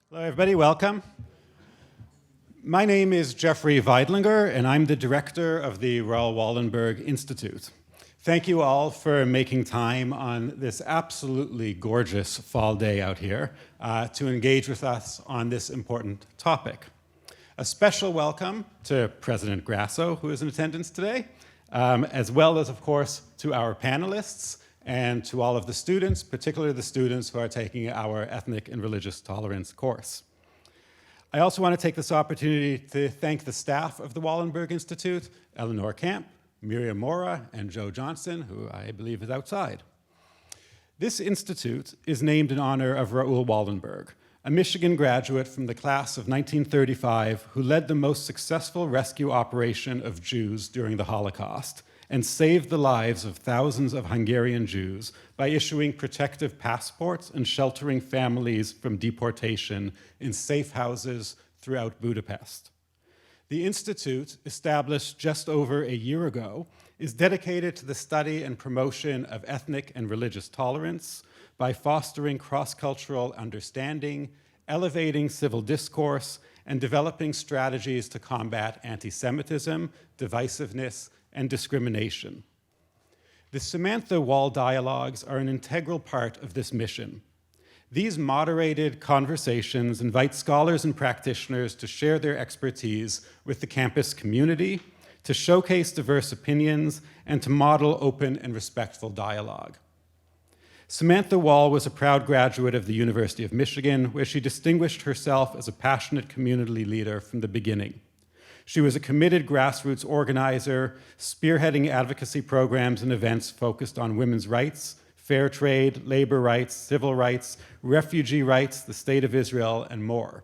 Hello, everybody. Welcome. My name is Jeffrey Weidlinger, and I'm the director of the Raoul Wallenberg Institute. Thank you all for making time on this absolutely gorgeous fall day out here to engage with us on this important topic. A special welcome to President Grasso, who is in attendance today, as well as, of course, to our panelists and to all of the students, particularly the students who are taking our Ethnic and Religious Tolerance course. I also want to take this opportunity to thank the staff of the Wallenberg Institute, Eleanor Camp, Miriam Mora, and Joe Johnson, who I believe is outside. This institute is named in honor of Raoul Wallenberg, a Michigan graduate from the class of 1935 who led the most successful rescue operation of Jews during the Holocaust and saved the lives of thousands of Hungarian Jews by issuing protective passports and sheltering families from deportation in safe houses throughout Budapest. The Institute, established just over a year ago, is dedicated to the study and promotion of ethnic and religious tolerance by fostering cross-cultural understanding, elevating civil discourse, and developing strategies to combat anti-Semitism, divisiveness, and discrimination. The Samantha Woll dialogues are an integral part of this mission. These moderated conversations invite scholars and practitioners to share their expertise with the campus community, to showcase diverse opinions, and to model open and respectful dialogue. Samantha Woll was a proud graduate of the University of Michigan, where she distinguished herself as a passionate community leader from the beginning. She was a committed grassroots organizer, spearheading advocacy programs and events focused on women's rights, fair trade, labor rights, civil rights, refugee rights, the State of Israel, and more.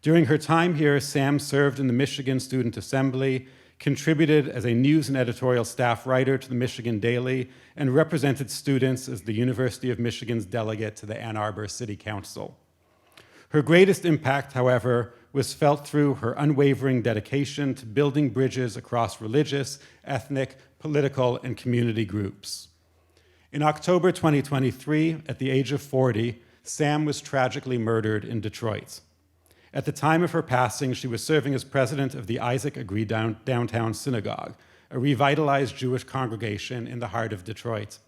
During her time here, Sam served in the Michigan Student Assembly, contributed as a news and editorial staff writer to the Michigan Daily, and represented students as the University of Michigan's delegate to the Ann Arbor City Council. Her greatest impact, however, was felt through her unwavering dedication to building bridges across religious, ethnic, political, and community groups. In October 2023, at the age of 40, Sam was tragically murdered in Detroit. At the time of her passing, she was serving as president of the Isaac Agree Downtown Synagogue, a revitalized Jewish congregation in the heart of Detroit.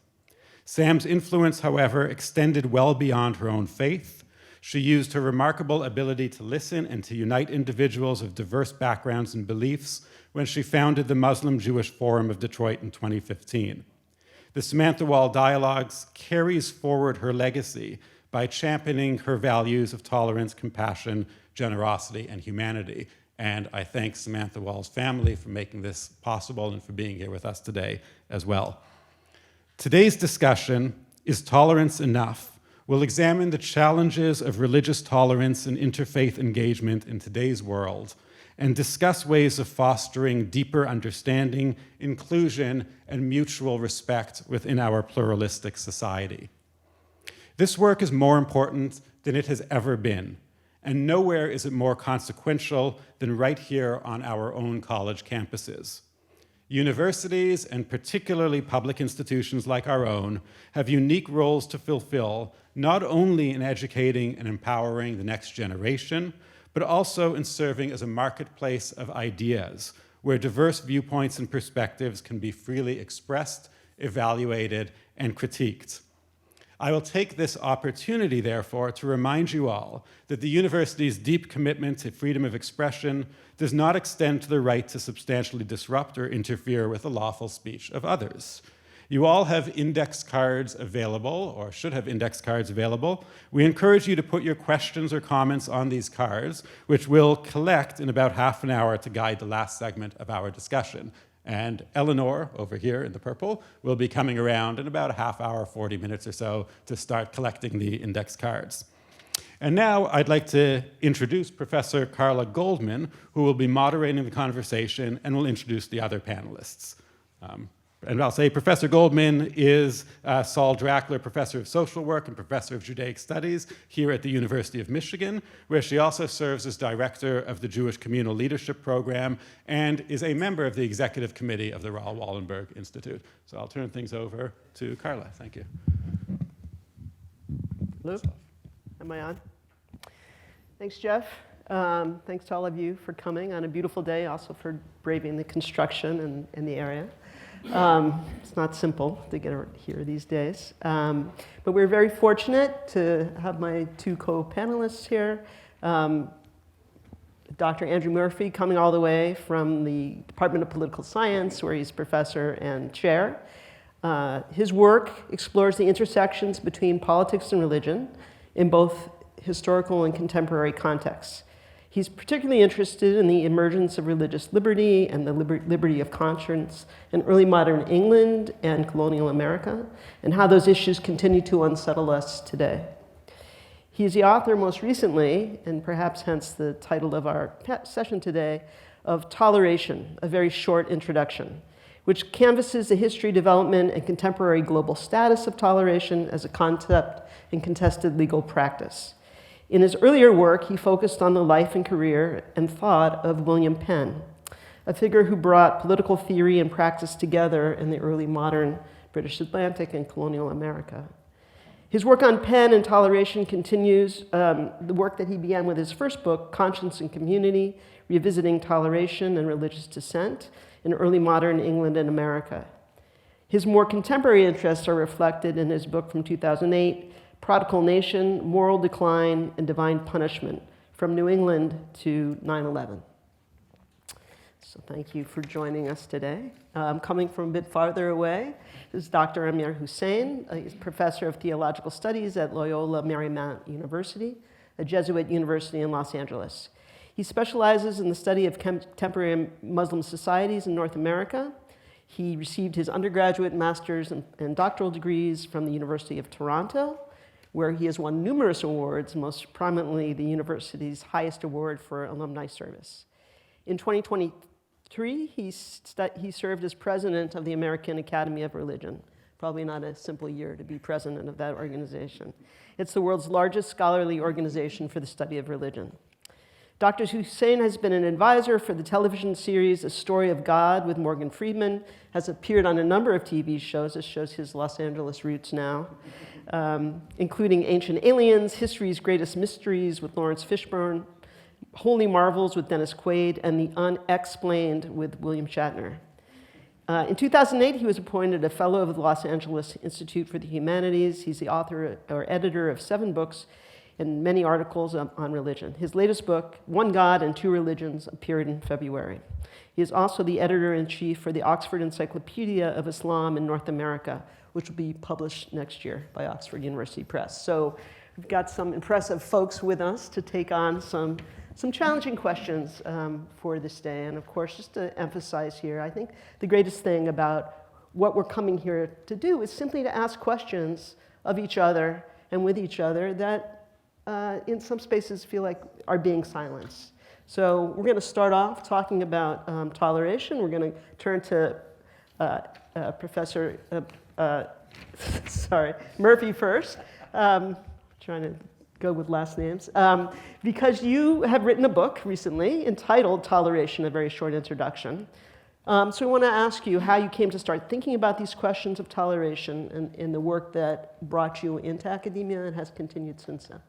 Sam's influence, however, extended well beyond her own faith. She used her remarkable ability to listen and to unite individuals of diverse backgrounds and beliefs when she founded the Muslim Jewish Forum of Detroit in 2015. The Samantha Woll Dialogues carries forward her legacy by championing her values of tolerance, compassion, generosity, and humanity. And I thank Samantha Woll's family for making this possible and for being here with us today as well. Today's discussion, Is Tolerance Enough?, will examine the challenges of religious tolerance and interfaith engagement in today's world and discuss ways of fostering deeper understanding, inclusion, and mutual respect within our pluralistic society. This work is more important than it has ever been, and nowhere is it more consequential than right here on our own college campuses. Universities, and particularly public institutions like our own, have unique roles to fulfill, not only in educating and empowering the next generation, but also in serving as a marketplace of ideas, where diverse viewpoints and perspectives can be freely expressed, evaluated, and critiqued. I will take this opportunity, therefore, to remind you all that the university's deep commitment to freedom of expression does not extend to the right to substantially disrupt or interfere with the lawful speech of others. You all have index cards available, or should have index cards available. We encourage you to put your questions or comments on these cards, which we'll collect in about half an hour to guide the last segment of our discussion. And Eleanor, over here in the purple, will be coming around in about a half hour, 40 minutes or so, to start collecting the index cards. And now I'd like to introduce Professor Carla Goldman, who will be moderating the conversation and will introduce the other panelists. And I'll say Professor Goldman is Saul Drackler Professor of Social Work and Professor of Judaic Studies here at the University of Michigan, where she also serves as Director of the Jewish Communal Leadership Program and is a member of the Executive Committee of the Raoul Wallenberg Institute. So I'll turn things over to Carla. Thank you. Hello? Am I on? Thanks, Jeff. Thanks to all of you for coming on a beautiful day, also for braving the construction in the area. It's not simple to get here these days. But we're very fortunate to have my two co-panelists here. Dr. Andrew Murphy, coming all the way from the Department of Political Science, where he's professor and chair. His work explores the intersections between politics and religion in both historical and contemporary contexts. He's particularly interested in the emergence of religious liberty and the liberty of conscience in early modern England and colonial America, and how those issues continue to unsettle us today. He's the author, most recently, and perhaps hence the title of our session today, of Toleration, a very short introduction, which canvasses the history, development, and contemporary global status of toleration as a concept in contested legal practice. In his earlier work, he focused on the life and career and thought of William Penn, a figure who brought political theory and practice together in the early modern British Atlantic and colonial America. His work on Penn and toleration continues the work that he began with his first book, Conscience and Community, Revisiting Toleration and Religious Dissent in Early Modern England and America. His more contemporary interests are reflected in his book from 2008, Prodigal Nation, Moral Decline, and Divine Punishment, From New England to 9/11. So thank you for joining us today. Coming from a bit farther away is Dr. Amir Hussain. He's professor of theological studies at Loyola Marymount University, a Jesuit university in Los Angeles. He specializes in the study of contemporary Muslim societies in North America. He received his undergraduate, master's, and doctoral degrees from the University of Toronto, where he has won numerous awards, most prominently the university's highest award for alumni service. In 2023, he served as president of the American Academy of Religion. Probably not a simple year to be president of that organization. It's the world's largest scholarly organization for the study of religion. Dr. Hussain has been an advisor for the television series A Story of God with Morgan Freeman, has appeared on a number of TV shows. This shows his Los Angeles roots now, including Ancient Aliens, History's Greatest Mysteries with Lawrence Fishburne, Holy Marvels with Dennis Quaid, and The Unexplained with William Shatner. In 2008, he was appointed a fellow of the Los Angeles Institute for the Humanities. He's the author or editor of 7 books and many articles on religion. His latest book, One God and Two Religions, appeared in February. He is also the editor-in-chief for the Oxford Encyclopedia of Islam in North America, which will be published next year by Oxford University Press. So we've got some impressive folks with us to take on some challenging questions for this day. And of course, just to emphasize here, I think the greatest thing about what we're coming here to do is simply to ask questions of each other and with each other that in some spaces feel like are being silenced. So we're going to start off talking about toleration. We're going to turn to Professor Murphy first. Trying to go with last names. Because you have written a book recently entitled Toleration, a very short introduction. So we want to ask you how you came to start thinking about these questions of toleration and in the work that brought you into academia and has continued since then.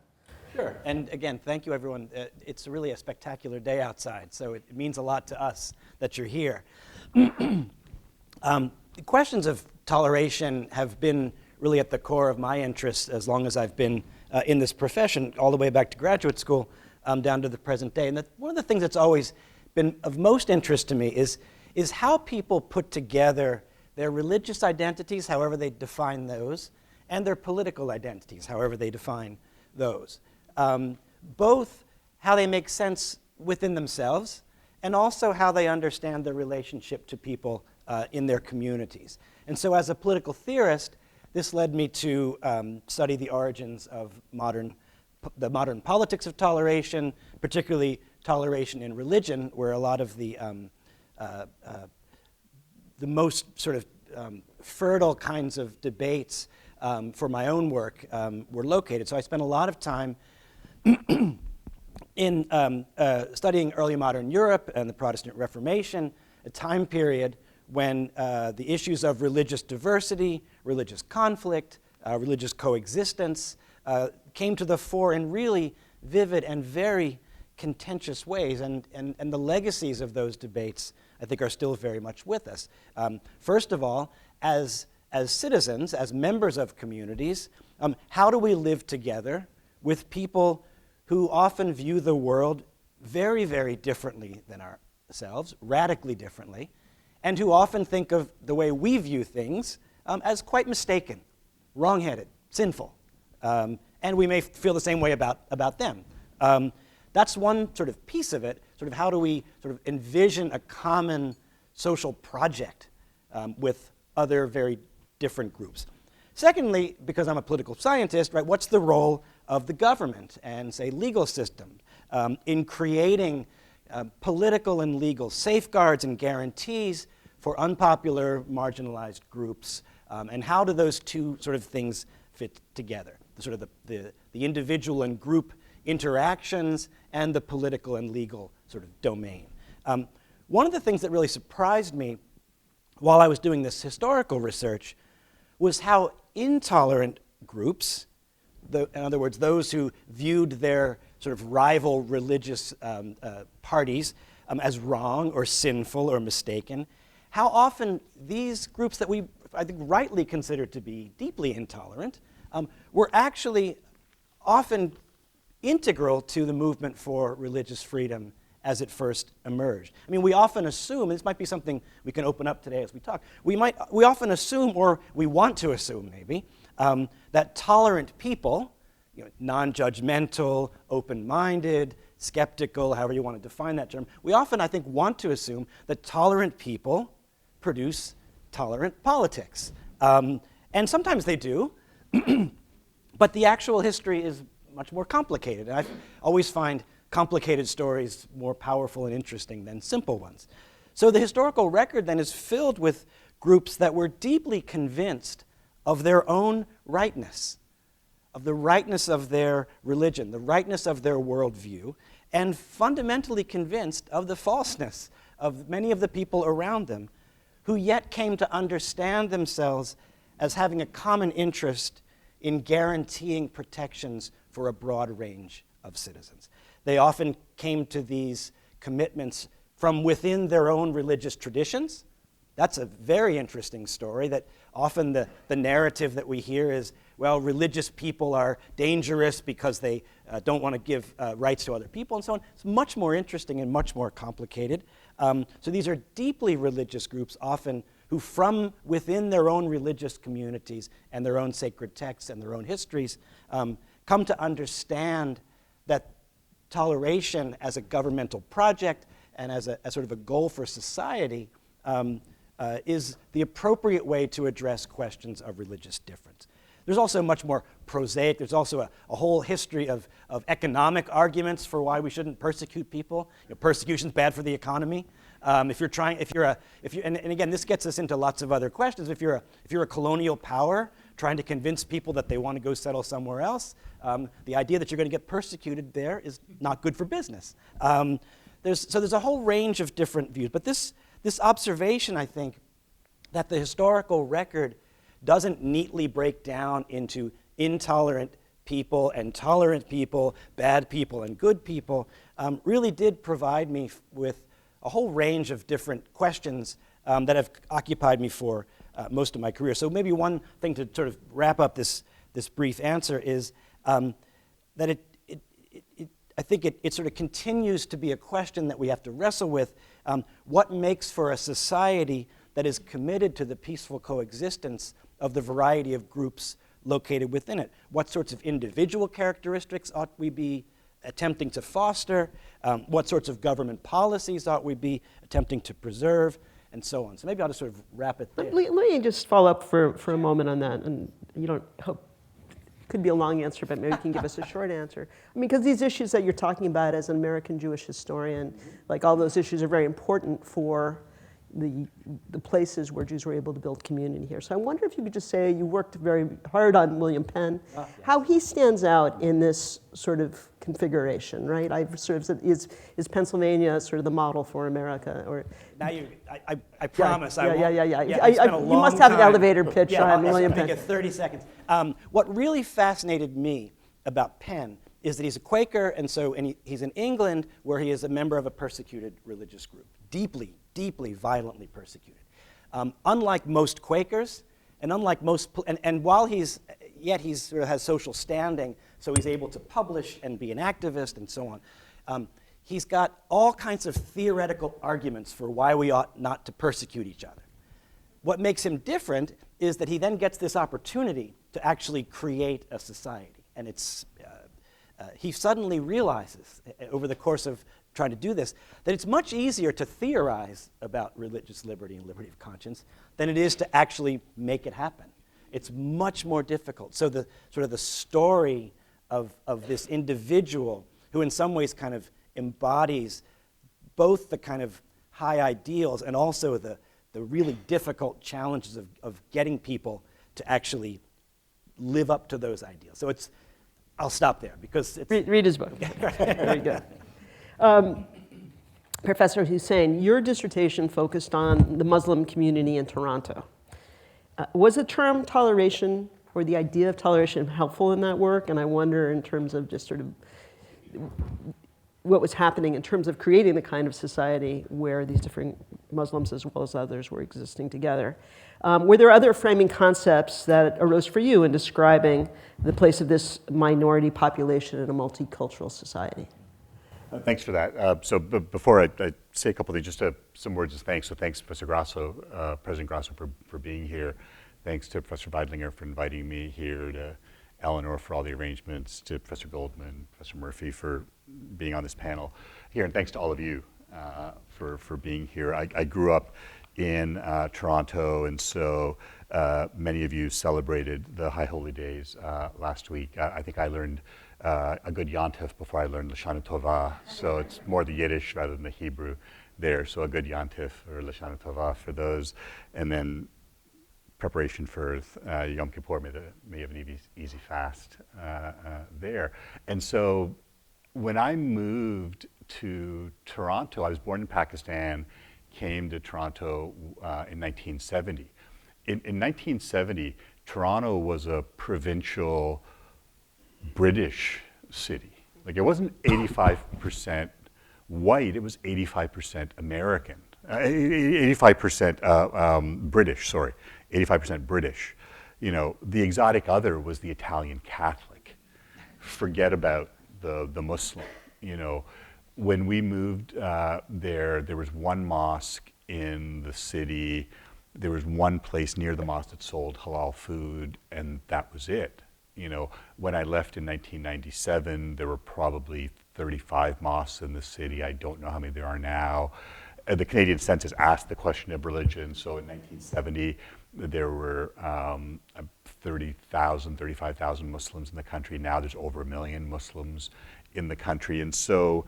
Sure, and again, thank you everyone. It's really a spectacular day outside, so it means a lot to us that you're here. The questions of toleration have been really at the core of my interest as long as I've been in this profession, all the way back to graduate school, down to the present day. And one of the things that's always been of most interest to me is how people put together their religious identities, however they define those, and their political identities, however they define those. Both how they make sense within themselves and also how they understand their relationship to people in their communities. And so as a political theorist, this led me to study the origins of the modern politics of toleration, particularly toleration in religion, where a lot of the most sort of fertile kinds of debates for my own work were located. So I spent a lot of time in studying early modern Europe and the Protestant Reformation, a time period when the issues of religious diversity, religious conflict, religious coexistence came to the fore in really vivid and very contentious ways, and the legacies of those debates, I think, are still very much with us. First of all, as citizens, as members of communities, how do we live together with people who often view the world very, very differently than ourselves, radically differently, and who often think of the way we view things as quite mistaken, wrong-headed, sinful, and we may feel the same way about them. That's one sort of piece of it, sort of how do we sort of envision a common social project with other very different groups. Secondly, because I'm a political scientist, right, what's the role of the government and, say, legal system in creating political and legal safeguards and guarantees for unpopular, marginalized groups, and how do those two sort of things fit together? The individual and group interactions and the political and legal sort of domain. One of the things that really surprised me while I was doing this historical research was how intolerant groups, in other words, those who viewed their sort of rival religious parties as wrong or sinful or mistaken, how often these groups that we, I think, rightly consider to be deeply intolerant were actually often integral to the movement for religious freedom as it first emerged. I mean, we often assume, this might be something we can open up today as we talk, we often assume, or we want to assume maybe, that tolerant people, non-judgmental, open-minded, skeptical, however you want to define that term, we often, I think, want to assume that tolerant people produce tolerant politics. And sometimes they do, but the actual history is much more complicated. And I always find complicated stories more powerful and interesting than simple ones. So the historical record then is filled with groups that were deeply convinced of their own rightness, of the rightness of their religion, the rightness of their worldview, and fundamentally convinced of the falseness of many of the people around them, who yet came to understand themselves as having a common interest in guaranteeing protections for a broad range of citizens. They often came to these commitments from within their own religious traditions. That's a very interesting story, that often the narrative that we hear is, well, religious people are dangerous because they don't want to give rights to other people and so on. It's much more interesting and much more complicated. So these are deeply religious groups, often who from within their own religious communities and their own sacred texts and their own histories come to understand that toleration as a governmental project and as sort of a goal for society is the appropriate way to address questions of religious difference. There's also much more prosaic. There's also a whole history of economic arguments for why we shouldn't persecute people. Persecution's bad for the economy. And again, this gets us into lots of other questions. If you're a colonial power trying to convince people that they want to go settle somewhere else, the idea that you're going to get persecuted there is not good for business. There's a whole range of different views. But this observation, I think, that the historical record doesn't neatly break down into intolerant people and tolerant people, bad people and good people, really did provide me with a whole range of different questions that have occupied me for most of my career. So maybe one thing to sort of wrap up this brief answer is that I think it sort of continues to be a question that we have to wrestle with. What makes for a society that is committed to the peaceful coexistence of the variety of groups located within it? What sorts of individual characteristics ought we be attempting to foster? What sorts of government policies ought we be attempting to preserve? And so on. So maybe I'll just sort of wrap it there. Let me just follow up for a moment on that. And you don't hope, could be a long answer, but maybe you can give us a short answer. I mean, because these issues that you're talking about as an American Jewish historian, like all those issues are very important for the places where Jews were able to build community here. So I wonder if you could just say, you worked very hard on William Penn, how he stands out in this sort of configuration, right? I've sort of said, is Pennsylvania sort of the model for America? Or now I promise I won't. You must have an elevator pitch on William Penn. Get 30 seconds. What really fascinated me about Penn is that he's a Quaker, and he's in England, where he is a member of a persecuted religious group, deeply, deeply, violently persecuted. Unlike most Quakers, and unlike most, and while he's sort of has social standing, so he's able to publish and be an activist and so on. He's got all kinds of theoretical arguments for why we ought not to persecute each other. What makes him different is that he then gets this opportunity to actually create a society. And he suddenly realizes, over the course of trying to do this, that it's much easier to theorize about religious liberty and liberty of conscience than it is to actually make it happen. It's much more difficult. So the sort of the story of this individual, who in some ways kind of embodies both the kind of high ideals and also the really difficult challenges of getting people to actually live up to those ideals. So I'll stop there because it's... Read his book. Very good. Professor Hussain, your dissertation focused on the Muslim community in Toronto. Was the term toleration or the idea of toleration helpful in that work? And I wonder, in terms of just sort of what was happening in terms of creating the kind of society where these different Muslims as well as others were existing together. Were there other framing concepts that arose for you in describing the place of this minority population in a multicultural society? Thanks for that. So before I say a couple of things, just some words of thanks. So thanks, Professor Grasso, President Grasso, for being here. Thanks to Professor Weidlinger for inviting me here, to Eleanor for all the arrangements, to Professor Goldman, Professor Murphy for being on this panel here, and thanks to all of you for being here. I grew up in Toronto, and so many of you celebrated the High Holy Days last week. I think I learned a good Yontif before I learned Lashana Tova, so it's more the Yiddish rather than the Hebrew there, so a good Yontif or Lashana Tova for those, and then preparation for Yom Kippur, may have an easy fast there. And so when I moved to Toronto, I was born in Pakistan, came to Toronto in 1970. In 1970, Toronto was a provincial British city. Like, it wasn't 85% white, it was 85% American. 85% British, sorry. 85% British. You know, the exotic other was the Italian Catholic. Forget about the Muslim. You know, when we moved there was one mosque in the city. There was one place near the mosque that sold halal food, and that was it. You know, when I left in 1997, there were probably 35 mosques in the city. I don't know how many there are now. The Canadian Census asked the question of religion. So in 1970, there were 30,000, 35,000 Muslims in the country. Now there's over 1 million Muslims in the country. And so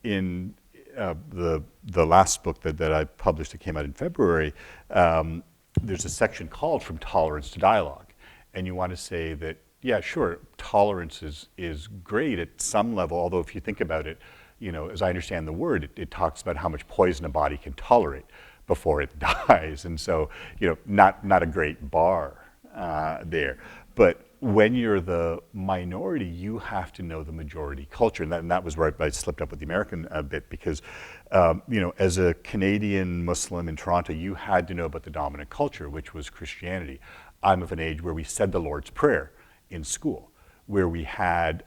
in the last book that I published that came out in February, there's a section called From Tolerance to Dialogue. And you want to say that, yeah, sure, tolerance is great at some level, although if you think about it, you know, as I understand the word, it talks about how much poison a body can tolerate before it dies. And so, you know, not a great bar there. But when you're the minority, you have to know the majority culture. And that was where I slipped up with the American bit, because, you know, as a Canadian Muslim in Toronto, you had to know about the dominant culture, which was Christianity. I'm of an age where we said the Lord's Prayer in school, where we had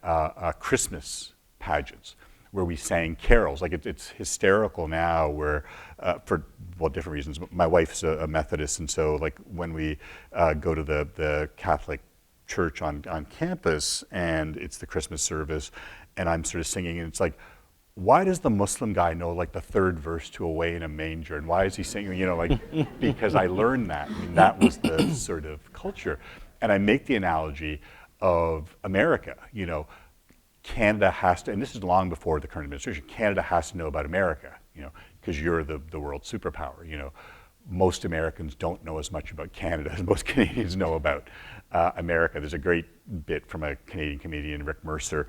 Christmas pageants, where we sang carols. Like, it's hysterical now, where for different reasons. My wife's a Methodist, and so like when we go to the Catholic church on campus, and it's the Christmas service, and I'm sort of singing, and it's like, why does the Muslim guy know like the third verse to Away in a Manger, and why is he singing? You know, like, because I learned that. I mean, that was the sort of culture. And I make the analogy of America. You know, Canada has to, and this is long before the current administration, Canada has to know about America, you know, because you're the world superpower. You know, most Americans don't know as much about Canada as most Canadians know about America. There's a great bit from a Canadian comedian, Rick Mercer,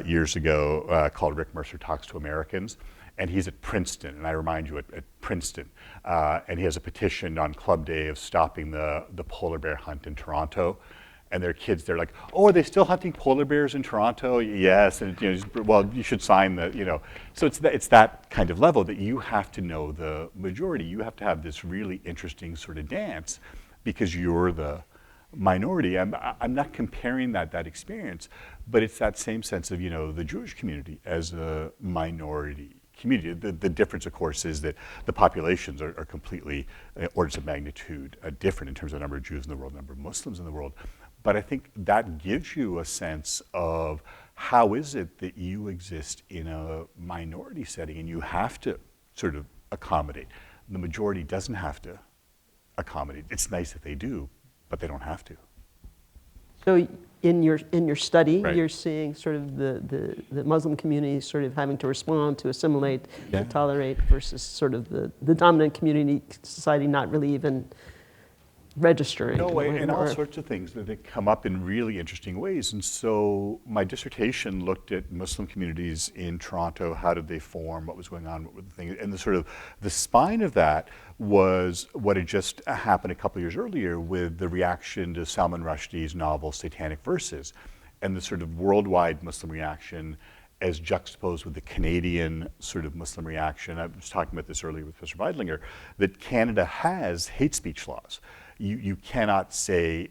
years ago called Rick Mercer Talks to Americans. And he's at Princeton, and I remind you, at Princeton. And he has a petition on Club Day of stopping the polar bear hunt in Toronto. and their kids, they're like, oh, are they still hunting polar bears in Toronto? Yes, and well, you should sign the. So it's that kind of level that you have to know the majority. You have to have this really interesting sort of dance because you're the minority. I'm not comparing that experience, but it's that same sense of, the Jewish community as a minority community. The difference, of course, is that the populations are completely orders of magnitude different in terms of the number of Jews in the world, the number of Muslims in the world. But I think that gives you a sense of how is it that you exist in a minority setting and you have to sort of accommodate. The majority doesn't have to accommodate. It's nice that they do, but they don't have to. So in your study, Right. you're seeing sort of the Muslim community sort of having to respond, to assimilate, Yeah. to tolerate, versus sort of the dominant community society not really even registering. No, and all or- sorts of things that come up in really interesting ways. And so my dissertation looked at Muslim communities in Toronto. How did they form? What was going on? What were the things? And the spine of that was what had just happened a couple of years earlier with the reaction to Salman Rushdie's novel Satanic Verses, and the sort of worldwide Muslim reaction as juxtaposed with the Canadian sort of Muslim reaction. I was talking about this earlier with Professor Weidlinger, that Canada has hate speech laws. You cannot say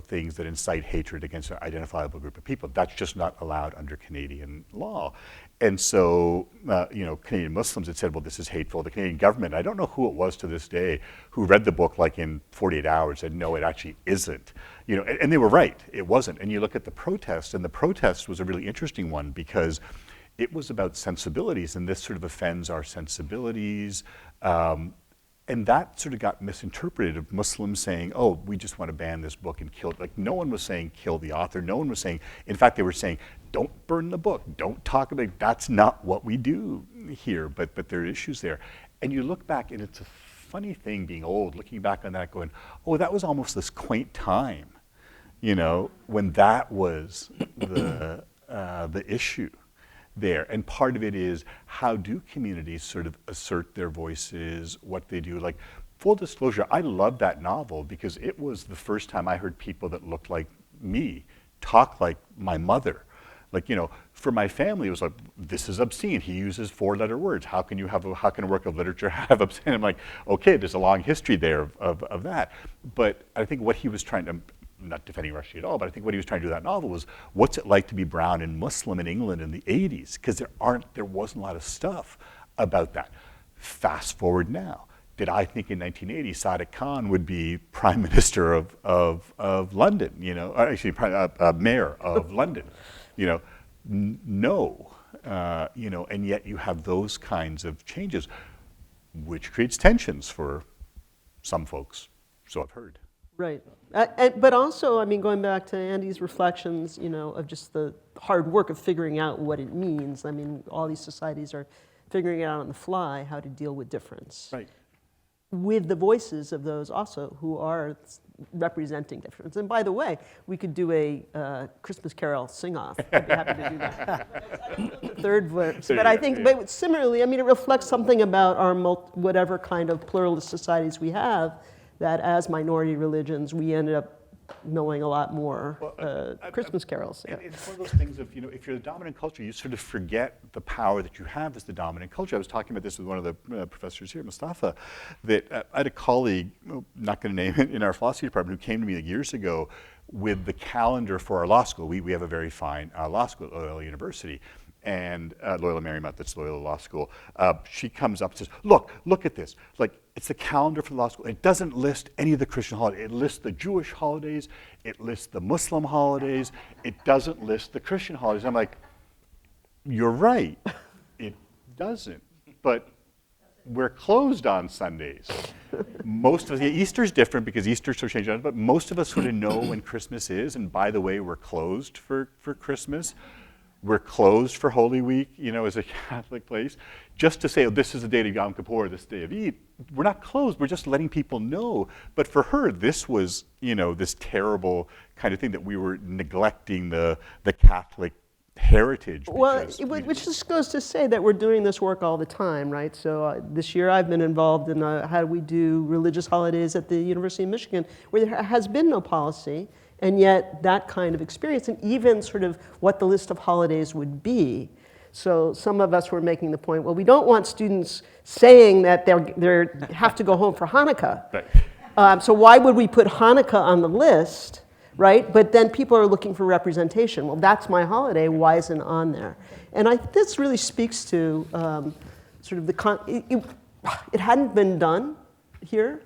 things that incite hatred against an identifiable group of people. That's just not allowed under Canadian law. And so, Canadian Muslims had said, well, this is hateful. The Canadian government, I don't know who it was to this day, who read the book like in 48 hours and no, it actually isn't. And they were right, it wasn't. And you look at the protest, and the protest was a really interesting one because it was about sensibilities, and this sort of offends our sensibilities. And that sort of got misinterpreted of Muslims saying, oh, we just want to ban this book and kill it. Like, no one was saying kill the author. No one was saying, in fact, they were saying, don't burn the book. Don't talk about it. That's not what we do here. But there are issues there. And you look back, and it's a funny thing being old, looking back on that going, oh, that was almost this quaint time, when that was the issue there. And part of it is, how do communities sort of assert their voices, what they do? Like, full disclosure, I loved that novel because it was the first time I heard people that looked like me talk like my mother. Like, for my family, it was like, this is obscene. He uses 4-letter words. How can a work of literature have obscene? I'm like, okay, there's a long history there of that. But I think what he was trying to, not defending Rushdie at all, but I think what he was trying to do in that novel was, what's it like to be brown and Muslim in England in the 80s? Because there wasn't a lot of stuff about that. Fast forward now. Did I think in 1980 Sadiq Khan would be Prime Minister of London, or actually Mayor of London? No. And yet you have those kinds of changes, which creates tensions for some folks, so I've heard. Right. But also, going back to Andy's reflections, of just the hard work of figuring out what it means. All these societies are figuring out on the fly how to deal with difference. Right. With the voices of those also who are representing difference. And by the way, we could do a Christmas Carol sing-off. I'd be happy to do that. Third verse. But I think, but similarly, it reflects something about our whatever kind of pluralist societies we have, that as minority religions, we ended up knowing a lot more Christmas carols. Yeah. It's one of those things of, if you're the dominant culture, you sort of forget the power that you have as the dominant culture. I was talking about this with one of the professors here, Mustafa, that I had a colleague, not going to name it, in our philosophy department, who came to me years ago with the calendar for our law school. We have a very fine law school at Loyola University. And Loyola Marymount, that's Loyola Law School. She comes up and says, look at this. Like, it's the calendar for the law school. It doesn't list any of the Christian holidays. It lists the Jewish holidays. It lists the Muslim holidays. It doesn't list the Christian holidays. I'm like, you're right. It doesn't. But we're closed on Sundays. Most of us, Easter's different because Easter's so changed, but most of us sort of know when Christmas is. And by the way, we're closed for Christmas. We're closed for Holy Week, as a Catholic place. Just to say, this is the day of Yom Kippur, this day of Eid. We're not closed, we're just letting people know. But for her, this was, this terrible kind of thing that we were neglecting the Catholic heritage. Well, which just goes to say that we're doing this work all the time, right? So this year I've been involved in how do we do religious holidays at the University of Michigan, where there has been no policy. And yet that kind of experience, and even sort of what the list of holidays would be. So some of us were making the point, well, we don't want students saying that they have to go home for Hanukkah. Right. So why would we put Hanukkah on the list, right? But then people are looking for representation. Well, that's my holiday, why isn't it on there? And this really speaks to sort of it hadn't been done here,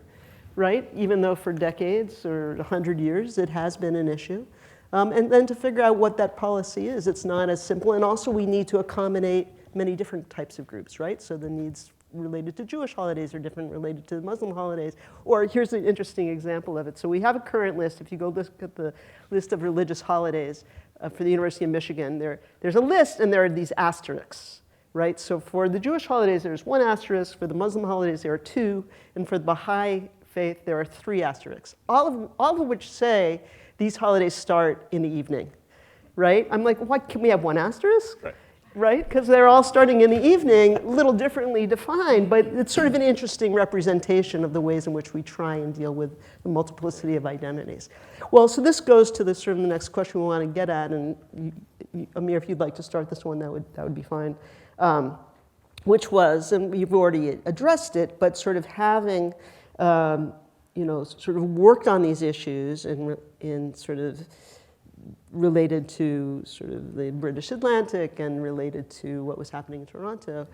right? Even though for decades or 100 years it has been an issue. And then to figure out what that policy is, it's not as simple. And also we need to accommodate many different types of groups, right? So the needs related to Jewish holidays are different related to Muslim holidays. Or here's an interesting example of it. So we have a current list. If you go look at the list of religious holidays for the University of Michigan, there's a list and there are these asterisks, right? So for the Jewish holidays, there's 1 asterisk. For the Muslim holidays, there are 2. And for the Baha'i faith, there are 3 asterisks, all of which say these holidays start in the evening, right? I'm like, why can't we have 1 asterisk? Right? Because they're all starting in the evening, a little differently defined, but it's sort of an interesting representation of the ways in which we try and deal with the multiplicity of identities. Well, so this goes to sort of the next question we want to get at, and Amir, if you'd like to start this one, that would be fine. Which was, and you've already addressed it, but sort of having sort of worked on these issues in sort of related to sort of the British Atlantic and related to what was happening in Toronto,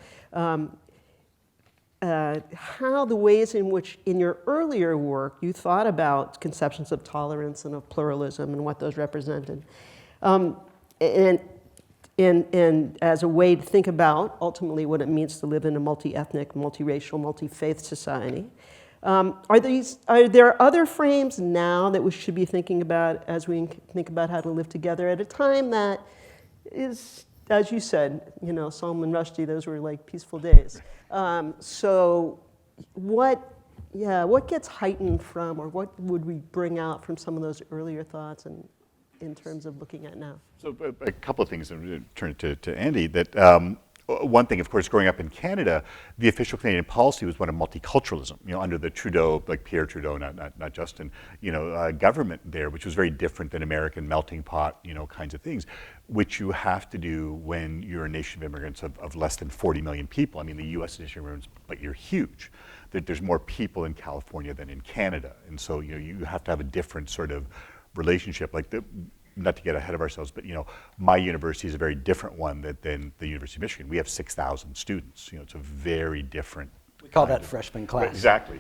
how the ways in which in your earlier work you thought about conceptions of tolerance and of pluralism and what those represented. And as a way to think about ultimately what it means to live in a multi-ethnic, multiracial, multi-faith society. Are there other frames now that we should be thinking about as we think about how to live together at a time that is, as you said, Salman Rushdie, those were like peaceful days. So what gets heightened from, or what would we bring out from some of those earlier thoughts and in terms of looking at now? So a couple of things, I'm going to turn it to Andy, that one thing, of course, growing up in Canada, the official Canadian policy was one of multiculturalism, under the Trudeau, like Pierre Trudeau, not Justin, government there, which was very different than American melting pot, kinds of things, which you have to do when you're a nation of immigrants of less than 40 million people. I mean, the US is a nation of immigrants, but you're huge. There's more people in California than in Canada. And so, you have to have a different sort of relationship, not to get ahead of ourselves, but my university is a very different one than the University of Michigan. We have 6,000 students. It's a very different. We call that freshman class. Exactly.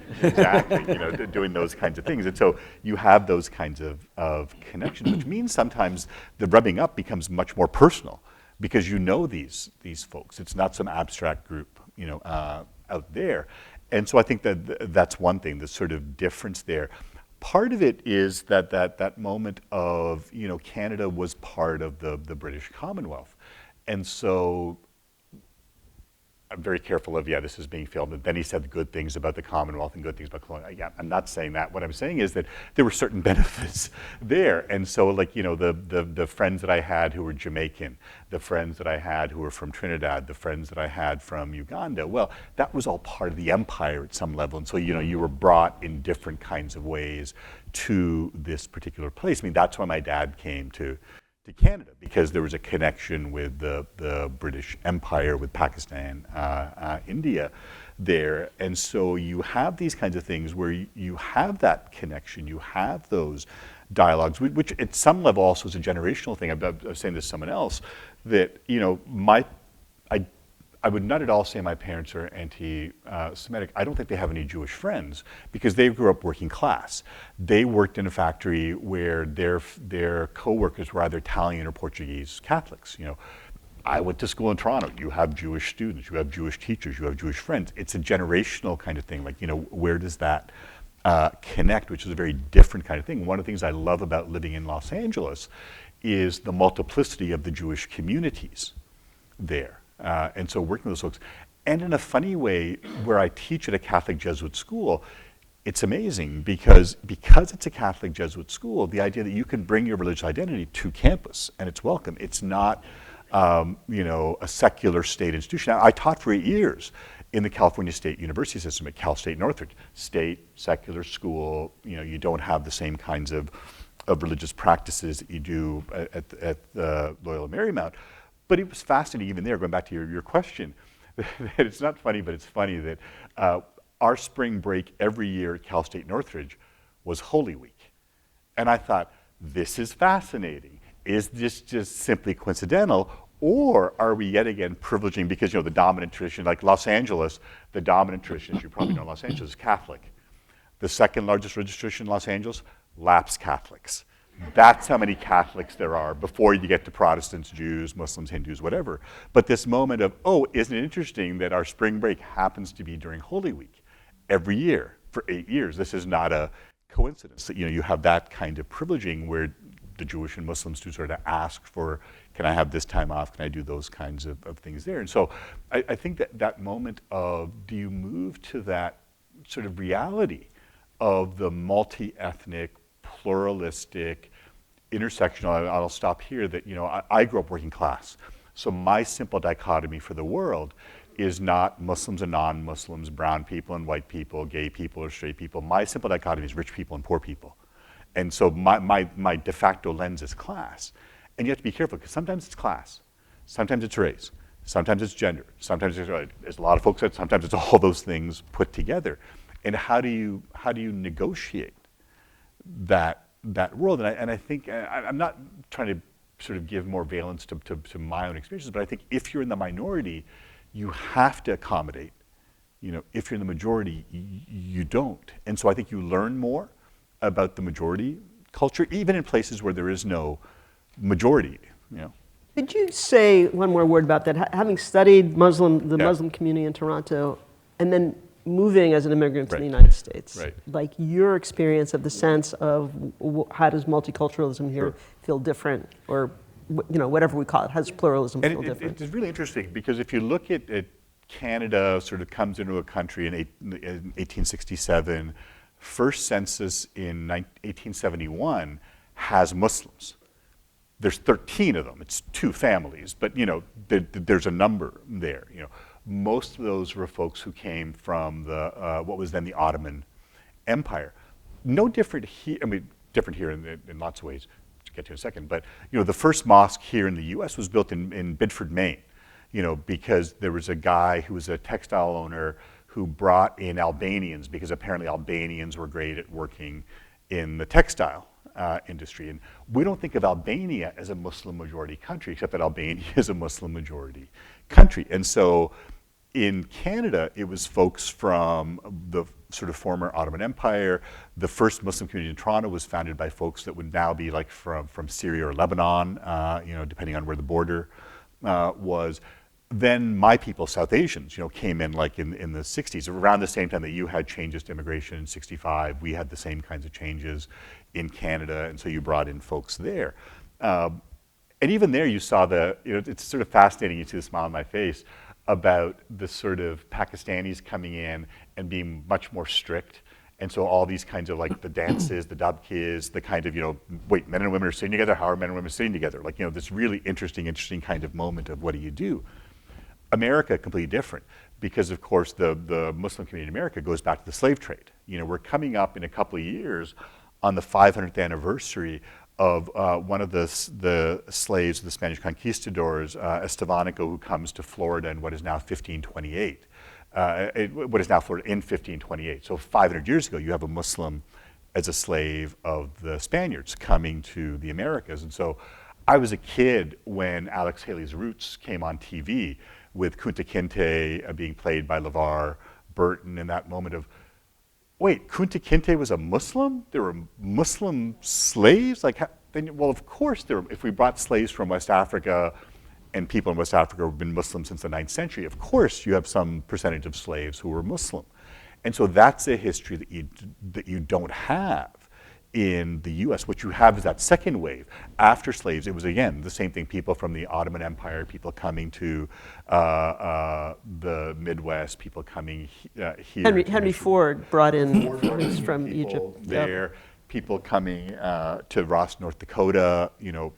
Doing those kinds of things. And so you have those kinds of connections, which means sometimes the rubbing up becomes much more personal because these folks. It's not some abstract group, out there. And so I think that's one thing, the sort of difference there. Part of it is that moment of, Canada was part of the British Commonwealth. And so I'm very careful of, this is being filmed. And then he said good things about the Commonwealth and good things about colonial. Yeah, I'm not saying that. What I'm saying is that there were certain benefits there. And so the friends that I had who were Jamaican, the friends that I had who were from Trinidad, the friends that I had from Uganda, well, that was all part of the empire at some level. And so, you were brought in different kinds of ways to this particular place. I mean, that's why my dad came to Canada, because there was a connection with the British Empire, with Pakistan, India there. And so you have these kinds of things where you have that connection, you have those dialogues, which at some level also is a generational thing. I was saying this to someone else, that, I would not at all say my parents are anti-Semitic. I don't think they have any Jewish friends because they grew up working class. They worked in a factory where their co-workers were either Italian or Portuguese Catholics. I went to school in Toronto. You have Jewish students, you have Jewish teachers, you have Jewish friends. It's a generational kind of thing. Where does that connect, which is a very different kind of thing. One of the things I love about living in Los Angeles is the multiplicity of the Jewish communities there. And so working with those folks, and in a funny way, where I teach at a Catholic Jesuit school, it's amazing because it's a Catholic Jesuit school, the idea that you can bring your religious identity to campus and it's welcome. It's not, a secular state institution. Now, I taught for 8 years in the California State University system at Cal State Northridge, state, secular school. You don't have the same kinds of of religious practices that you do at Loyola Marymount. But it was fascinating even there, going back to your question, that it's not funny, but it's funny that our spring break every year at Cal State Northridge was Holy Week. And I thought, this is fascinating. Is this just simply coincidental, or are we yet again privileging, because the dominant tradition, like Los Angeles, the dominant tradition, as you probably know, Los Angeles is Catholic. The second largest religious tradition in Los Angeles, lapsed Catholics. That's how many Catholics there are before you get to Protestants, Jews, Muslims, Hindus, whatever. But this moment of, oh, isn't it interesting that our spring break happens to be during Holy Week every year for 8 years? This is not a coincidence that you have that kind of privileging where the Jewish and Muslim students are to ask for, can I have this time off? Can I do those kinds of things there? And so I think that moment of, do you move to that sort of reality of the multi-ethnic, pluralistic, intersectional, I'll stop here, that I grew up working class. So my simple dichotomy for the world is not Muslims and non-Muslims, brown people and white people, gay people or straight people. My simple dichotomy is rich people and poor people. And so my de facto lens is class. And you have to be careful, because sometimes it's class, sometimes it's race, sometimes it's gender, sometimes it's, as a lot of folks said, sometimes it's all those things put together. And how do you negotiate that world? And I think, I'm not trying to sort of give more valence to my own experiences, but I think if you're in the minority, you have to accommodate. If you're in the majority, you don't. And so I think you learn more about the majority culture, even in places where there is no majority. Could you say one more word about that? Having studied the Muslim community in Toronto, and then moving as an immigrant to the United States, like your experience of the sense of how does multiculturalism here feel different, or whatever we call it, how does pluralism feel different? It's really interesting, because if you look at Canada sort of comes into a country in 1867, first census in 1871 has Muslims. There's 13 of them. It's 2 families, but there's a number there. Most of those were folks who came from the what was then the Ottoman Empire. No different here. I mean, different here in lots of ways. To get to in a second, but the first mosque here in the U.S. was built in Bedford, Maine. Because there was a guy who was a textile owner who brought in Albanians, because apparently Albanians were great at working in the textile industry. And we don't think of Albania as a Muslim majority country, except that Albania is a Muslim majority country. And so in Canada, it was folks from the sort of former Ottoman Empire. The first Muslim community in Toronto was founded by folks that would now be like from Syria or Lebanon, depending on where the border was. Then my people, South Asians, came in like in the 60s, around the same time that you had changes to immigration in 65. We had the same kinds of changes in Canada, and so you brought in folks there. And even there you saw it's sort of fascinating, you see the smile on my face, about the sort of Pakistanis coming in and being much more strict. And so all these kinds of like the dances, the dabkis, the kind of, wait, men and women are sitting together, how are men and women sitting together? Like, this really interesting kind of moment of what do you do? America, completely different, because of course the Muslim community in America goes back to the slave trade. We're coming up in a couple of years on the 500th anniversary of one of the slaves of the Spanish conquistadors, Estevanico, who comes to Florida in what is now 1528. What is now Florida in 1528. So 500 years ago, you have a Muslim as a slave of the Spaniards coming to the Americas. And so I was a kid when Alex Haley's Roots came on TV with Kunta Kinte being played by LeVar Burton, in that moment of, wait, Kunta Kinte was a Muslim? There were Muslim slaves? Well, of course there were. If we brought slaves from West Africa, and people in West Africa have been Muslim since the 9th century, of course you have some percentage of slaves who were Muslim. And so that's a history that you don't have in the US. What you have is that second wave. After slaves, it was again the same thing, people from the Ottoman Empire, people coming to the Midwest, people coming here. Henry Ford brought in folks from people Egypt. There, people coming to Ross, North Dakota,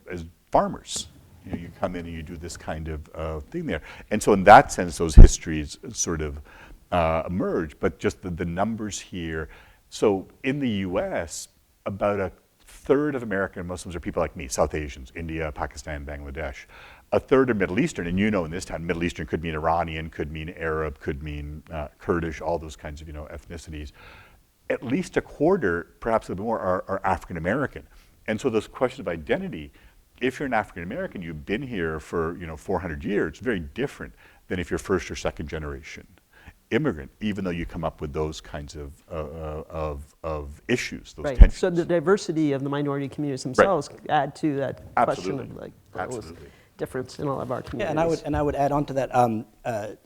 as farmers. You come in and you do this kind of thing there. And so in that sense, those histories sort of emerge, but just the numbers here. So in the US, about a third of American Muslims are people like me, South Asians, India, Pakistan, Bangladesh. A third are Middle Eastern, and you know in this town, Middle Eastern could mean Iranian, could mean Arab, could mean Kurdish, all those kinds of ethnicities. At least a quarter, perhaps a little more, are African American. And so those questions of identity, if you're an African American, you've been here for 400 years, it's very different than if you're first or second generation immigrant, even though you come up with those kinds of issues, those tensions. So the diversity of the minority communities themselves add to that question of like difference in all of our communities. Yeah, and I would add on to that.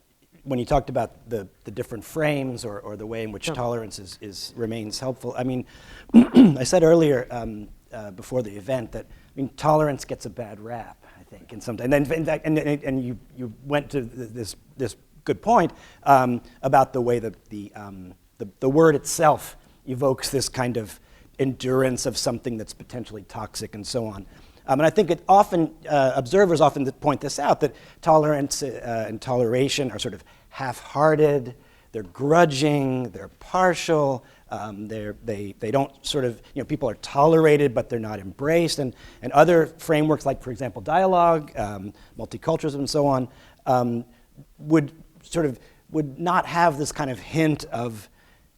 When you talked about the different frames or the way in which tolerance remains helpful, I mean, I said earlier before the event that tolerance gets a bad rap, I think, and you went to this good point about the way that the word itself evokes this kind of endurance of something that's potentially toxic and so on. And I think observers often point this out, that tolerance and toleration are sort of half-hearted, they're grudging, they're partial, they don't sort of, people are tolerated but they're not embraced, and other frameworks like, for example, dialogue, multiculturalism and so on, would not have this kind of hint of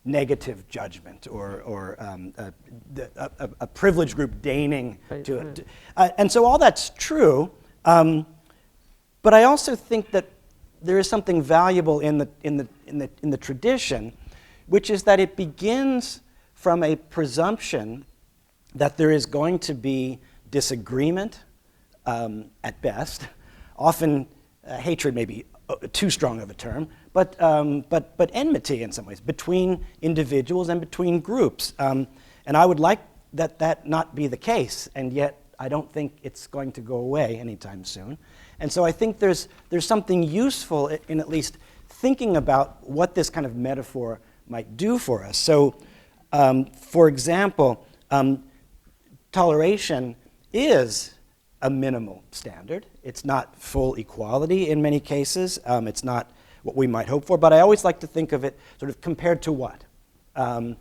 negative judgment or a privileged group deigning to it. And so all that's true, but I also think that there is something valuable in the tradition, which is that it begins from a presumption that there is going to be disagreement at best, often hatred may be too strong of a term, but enmity in some ways between individuals and between groups. And I would like that not be the case, and yet I don't think it's going to go away anytime soon. And so I think there's something useful in at least thinking about what this kind of metaphor might do for us. So, for example, toleration is a minimal standard. It's not full equality in many cases. It's not what we might hope for, but I always like to think of it sort of compared to what? And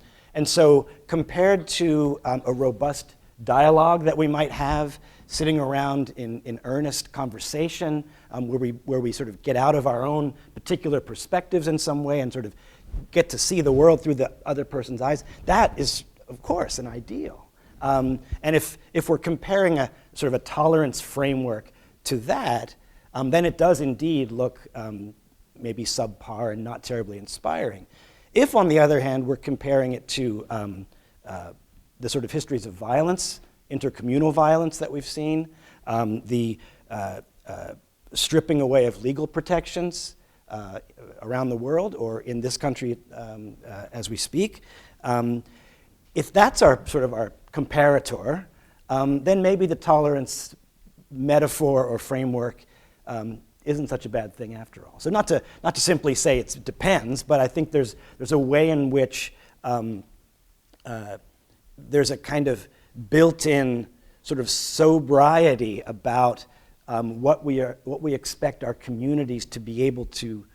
so compared to a robust dialogue that we might have sitting around in earnest conversation, where we sort of get out of our own particular perspectives in some way and sort of get to see the world through the other person's eyes, that is, of course, an ideal. And if we're comparing a sort of a tolerance framework to that, then it does indeed look maybe subpar and not terribly inspiring. If, on the other hand, we're comparing it to the sort of histories of violence, intercommunal violence that we've seen, the stripping away of legal protections around the world, or in this country as we speak, if that's our comparator, then maybe the tolerance metaphor or framework isn't such a bad thing after all. So not to simply say it depends, but I think there's a way in which there's a kind of built-in sort of sobriety about what we expect our communities to be able to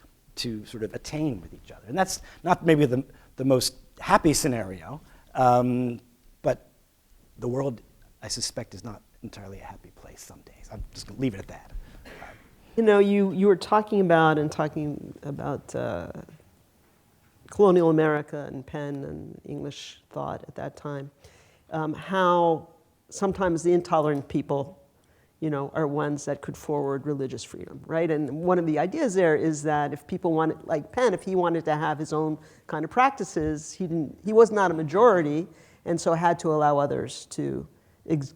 sort of attain with each other. And that's not maybe the most happy scenario, but the world, I suspect, is not entirely a happy place some days. I'm just going to leave it at that. You were talking about colonial America and Penn and English thought at that time, how sometimes the intolerant people, are ones that could forward religious freedom, right? And one of the ideas there is that if people wanted, like Penn, if he wanted to have his own kind of practices, he was not a majority, and so had to allow others to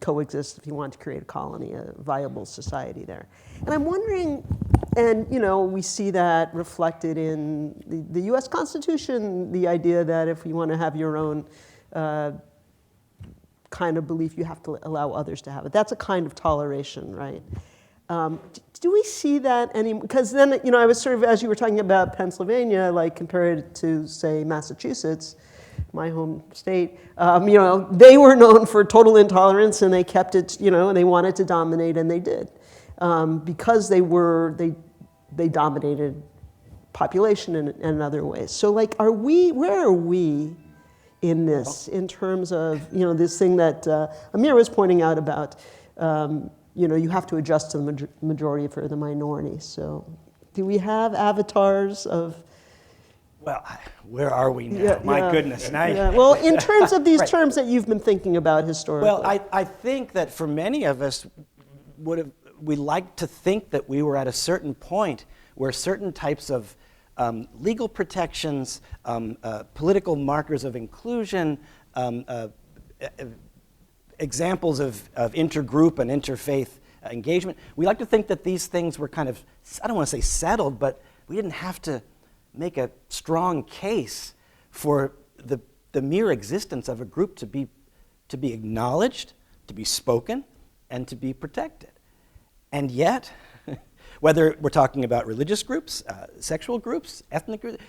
coexist if he wanted to create a colony, a viable society there. And I'm wondering, and we see that reflected in the US Constitution, the idea that if you want to have your own kind of belief, you have to allow others to have it. That's a kind of toleration, right? Do we see that because then, I was sort of, as you were talking about Pennsylvania, like compared to, say, Massachusetts, my home state, they were known for total intolerance, and they kept it, and they wanted to dominate, and they did, because they dominated population in other ways. So, like, where are we in this, in terms of, this thing that Amir was pointing out about, you have to adjust to the majority for the minority. So do we have avatars of... Well, where are we now? Yeah, My yeah. goodness. Now Yeah. Well, in terms of these Right. terms that you've been thinking about historically. Well, I think that for many of us, we like to think that we were at a certain point where certain types of legal protections, political markers of inclusion, examples of intergroup and interfaith engagement, we like to think that these things were kind of, I don't want to say settled, but we didn't have to make a strong case for the mere existence of a group to be acknowledged, to be spoken, and to be protected. And yet, whether we're talking about religious groups, sexual groups, ethnic groups,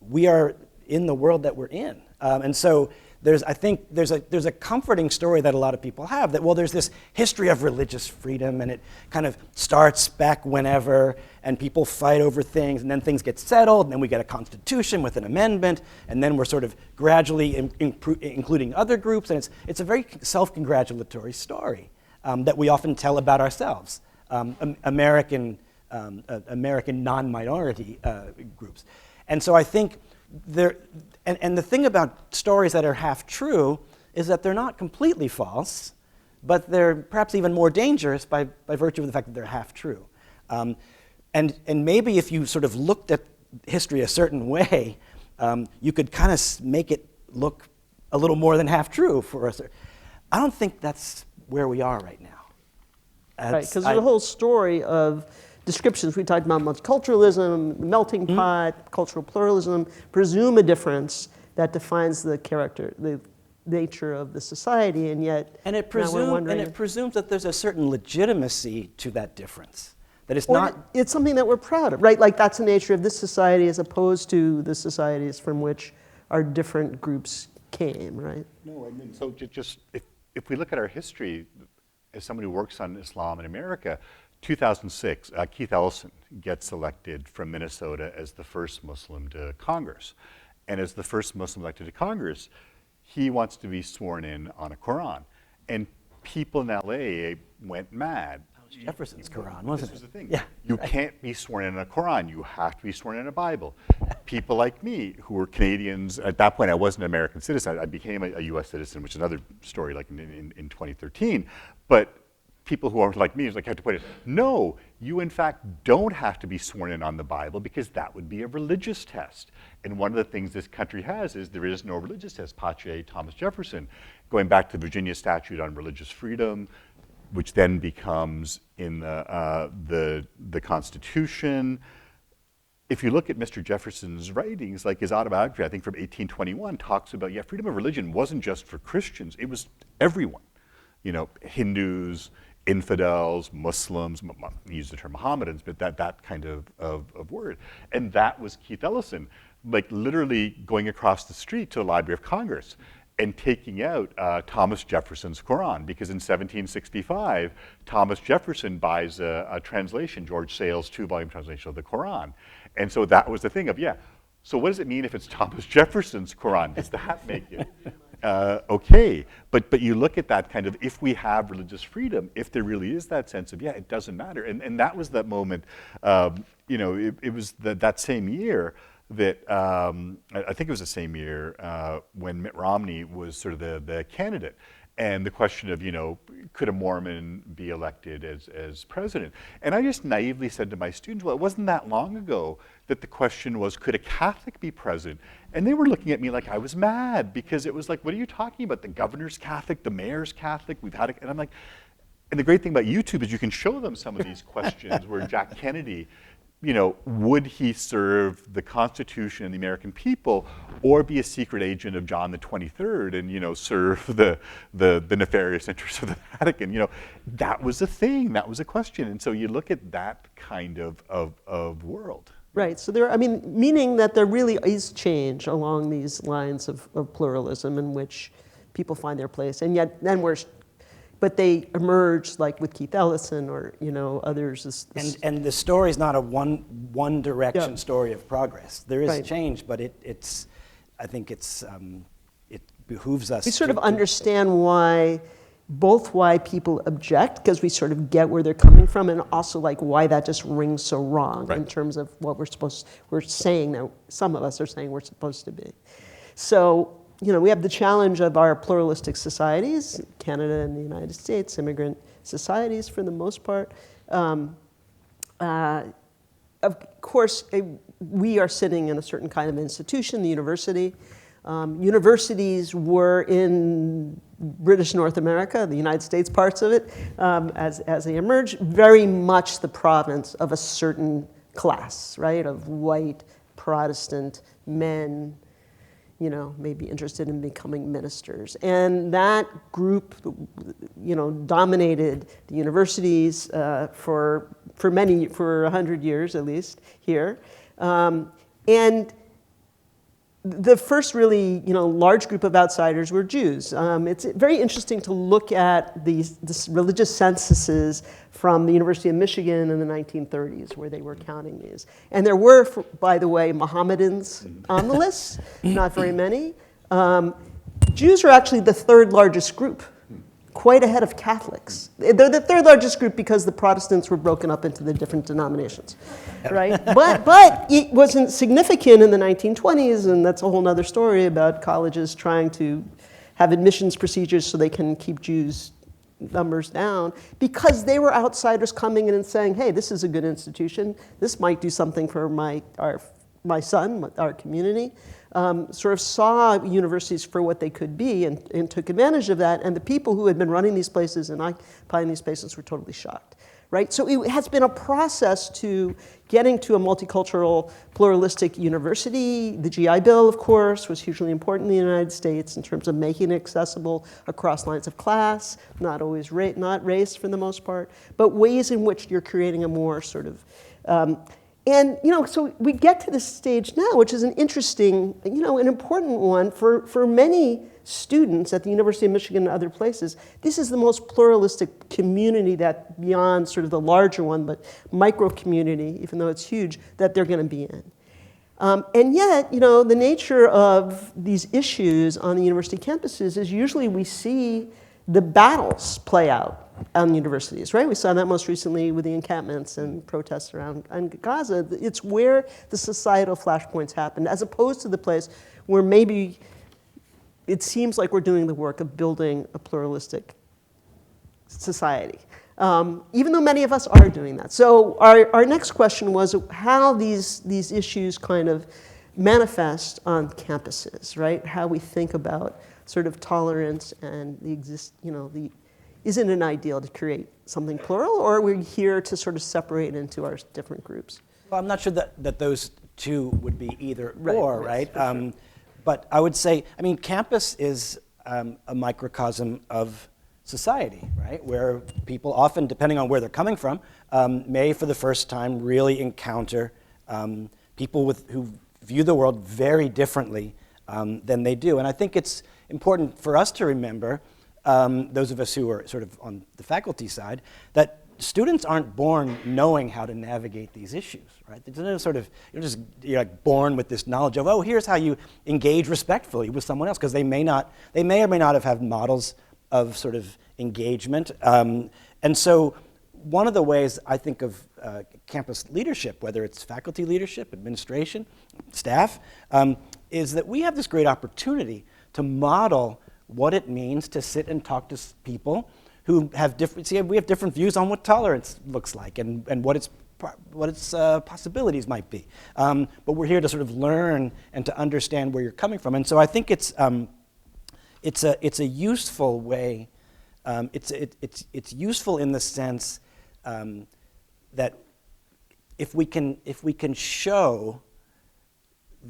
we are in the world that we're in. And so I think there's a comforting story that a lot of people have that, well, there's this history of religious freedom, and it kind of starts back whenever, and people fight over things, and then things get settled, and then we get a constitution with an amendment, and then we're sort of gradually including other groups, and it's a very self-congratulatory story that we often tell about ourselves, American non-minority groups. And so I think and the thing about stories that are half true is that they're not completely false, but they're perhaps even more dangerous by virtue of the fact that they're half true. And maybe if you sort of looked at history a certain way, you could kind of make it look a little more than half true for us. I don't think that's where we are right now. Right, because there's a whole story of descriptions. We talked about multiculturalism, melting pot, cultural pluralism, presume a difference that defines the character, the nature of the society, and yet it presumes that there's a certain legitimacy to that difference. That it's or not. It's something that we're proud of, right? Like that's the nature of this society as opposed to the societies from which our different groups came, right? No, I mean, so just if we look at our history, as someone who works on Islam in America, 2006, Keith Ellison gets elected from Minnesota as the first Muslim to Congress. And as the first Muslim elected to Congress, he wants to be sworn in on a Quran. And people in LA went mad. That was Jefferson's Quran, wasn't it? This was the thing. Yeah. You can't be sworn in a Quran. You have to be sworn in a Bible. People like me, who were Canadians, at that point I wasn't an American citizen. I became a US citizen, which is another story, like in 2013. But people who aren't like me, have to point it, no, you in fact don't have to be sworn in on the Bible because that would be a religious test. And one of the things this country has is there is no religious test. Pache Thomas Jefferson, going back to Virginia statute on religious freedom, which then becomes in the Constitution. If you look at Mr. Jefferson's writings, like his autobiography, I think from 1821, talks about, freedom of religion wasn't just for Christians, it was everyone. Hindus, infidels, Muslims, use the term Mohammedans, but that kind of word. And that was Keith Ellison, like literally going across the street to the Library of Congress and taking out Thomas Jefferson's Quran, because in 1765, Thomas Jefferson buys a translation, George Sale's 2-volume translation of the Quran. And so that was the thing of, so what does it mean if it's Thomas Jefferson's Quran? Does that make it okay? But you look at that kind of, if we have religious freedom, if there really is that sense of, it doesn't matter. And that was that moment, it was that same year that, I think it was the same year when Mitt Romney was sort of the candidate. And the question of, could a Mormon be elected as president? And I just naively said to my students, well, it wasn't that long ago that the question was, could a Catholic be president? And they were looking at me like I was mad, because it was like, what are you talking about? The governor's Catholic, the mayor's Catholic, and I'm like, and the great thing about YouTube is you can show them some of these questions where Jack Kennedy, would he serve the Constitution and the American people, or be a secret agent of John the 23rd and, serve the nefarious interests of the Vatican? That was a thing, that was a question. And so you look at that kind of world. Right, so meaning that there really is change along these lines of pluralism in which people find their place, and yet then but they emerge like with Keith Ellison or others. And the story is not a one direction story of progress. There is Right. change, but I think behooves us. We sort of understand why people object, because we sort of get where they're coming from, and also like why that just rings so wrong in terms of what we're saying that some of us are saying we're supposed to be. So, we have the challenge of our pluralistic societies, Canada and the United States, immigrant societies for the most part. Of course, we are sitting in a certain kind of institution, the university. Universities were in British North America, the United States parts of it, as they emerged, very much the province of a certain class, right, of white Protestant men, maybe interested in becoming ministers. And that group, dominated the universities for 100 years at least here. And the first really, large group of outsiders were Jews. It's very interesting to look at this religious censuses from the University of Michigan in the 1930s, where they were counting these. And there were, by the way, Mohammedans on the list, not very many. Jews are actually the third largest group, quite ahead of Catholics. They're the third largest group because the Protestants were broken up into the different denominations, right? But it wasn't significant in the 1920s, and that's a whole other story about colleges trying to have admissions procedures so they can keep Jews' numbers down, because they were outsiders coming in and saying, hey, this is a good institution. This might do something for my son, our community. Sort of saw universities for what they could be and took advantage of that. And the people who had been running these places and occupying these spaces were totally shocked, right? So it has been a process to getting to a multicultural, pluralistic university. The GI Bill, of course, was hugely important in the United States in terms of making it accessible across lines of class, not always not race for the most part, but ways in which you're creating a more sort of and, so we get to this stage now, which is an interesting, an important one for many students at the University of Michigan and other places. This is the most pluralistic community that, beyond sort of the larger one, but micro community, even though it's huge, that they're going to be in. And yet, the nature of these issues on the university campuses is usually we see the battles play out on universities, right? We saw that most recently with the encampments and protests around Gaza. It's where the societal flashpoints happen, as opposed to the place where maybe it seems like we're doing the work of building a pluralistic society, even though many of us are doing that. So our next question was how these issues kind of manifest on campuses, right? How we think about sort of tolerance and isn't it ideal to create something plural, or are we here to sort of separate into our different groups? Well, I'm not sure that those two would be either or, right? Sure. But I would say, campus is a microcosm of society, right? Where people often, depending on where they're coming from, may for the first time really encounter people who view the world very differently than they do. And I think it's important for us to remember, those of us who are sort of on the faculty side, that students aren't born knowing how to navigate these issues, right? There's no sort of, you're like born with this knowledge of, oh, here's how you engage respectfully with someone else, because they may or may not have had models of sort of engagement. And so one of the ways I think of campus leadership, whether it's faculty leadership, administration, staff, is that we have this great opportunity to model what it means to sit and talk to people who have we have different views on what tolerance looks like and what its possibilities might be. But we're here to sort of learn and to understand where you're coming from. And so I think it's a useful way. It's useful in the sense that if we can show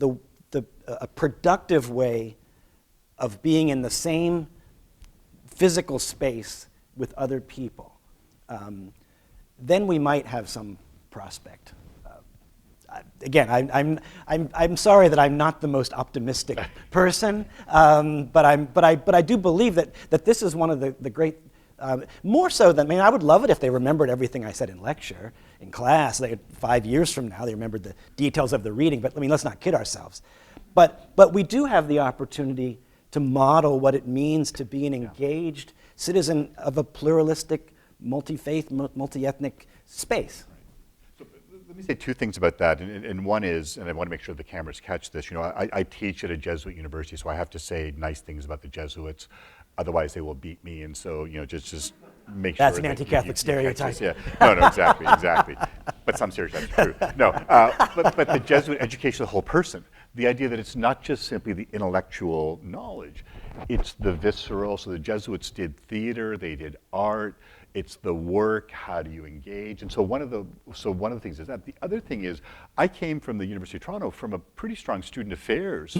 a productive way of being in the same physical space with other people, then we might have some prospect. Again, I'm sorry that I'm not the most optimistic person, but I do believe that this is one of the great. More so than, I would love it if they remembered everything I said in lecture, in class. 5 years from now, they remembered the details of the reading. But let's not kid ourselves. But we do have the opportunity to model what it means to be an engaged citizen of a pluralistic, multi-faith, multi-ethnic space. So let me say two things about that, and one is, and I want to make sure the cameras catch this, I teach at a Jesuit university, so I have to say nice things about the Jesuits, otherwise they will beat me, and so, just make sure. That's an anti-Catholic stereotype. Yeah, no, exactly. But some stereotypes are true. No, but the Jesuit education of the whole person, the idea that it's not just simply the intellectual knowledge, it's the visceral. So the Jesuits did theater, they did art, it's the work, how do you engage? And so one of the things is that. The other thing is, I came from the University of Toronto from a pretty strong student affairs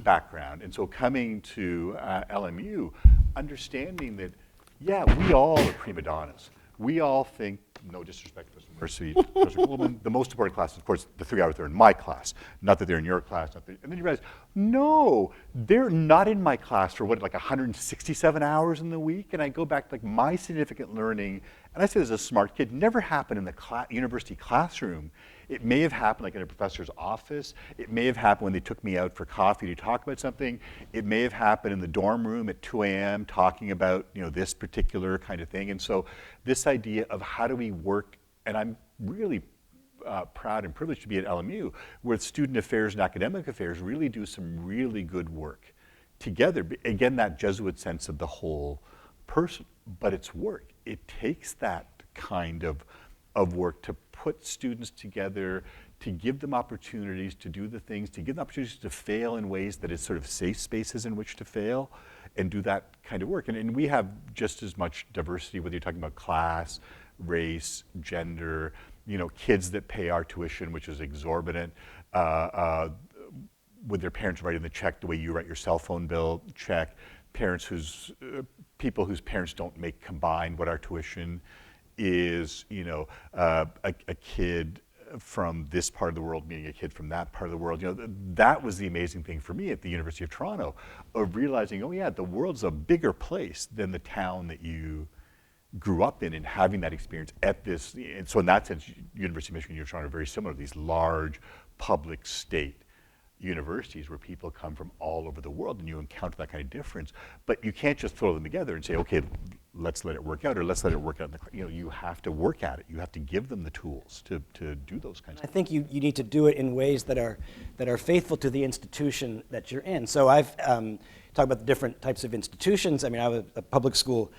background. And so coming to LMU, understanding that, yeah, we all are prima donnas. We all think, no disrespect to Professor Goldman, the most important class, of course, the 3 hours they're in my class, not that they're in your class. And then you realize, no, they're not in my class for what, like 167 hours in the week? And I go back to like my significant learning, and I say as a smart kid, never happened in the university classroom. It may have happened like in a professor's office. It may have happened when they took me out for coffee to talk about something. It may have happened in the dorm room at 2 a.m. talking about this particular kind of thing. And so this idea of how do we work, and I'm really proud and privileged to be at LMU, where student affairs and academic affairs really do some really good work together. Again, that Jesuit sense of the whole person, but it's work. It takes that kind of work to put students together, to give them opportunities to do the things, to give them opportunities to fail in ways that is sort of safe spaces in which to fail, and do that kind of work. And we have just as much diversity, whether you're talking about class, race, gender, kids that pay our tuition, which is exorbitant, with their parents writing the check the way you write your cell phone bill check, people whose parents don't make combined what our tuition is, a kid from this part of the world meeting a kid from that part of the world. That was the amazing thing for me at the University of Toronto, of realizing, oh yeah, the world's a bigger place than the town that you grew up in, and having that experience at this. And so in that sense, University of Michigan, University of Toronto are very similar, these large public state universities where people come from all over the world, and you encounter that kind of difference. But you can't just throw them together and say, okay, let's let it work out, or let's let it work out. You have to work at it. You have to give them the tools to do those kinds of things. I think you need to do it in ways that are faithful to the institution that you're in. So I've talked about the different types of institutions. I mean, I was a public school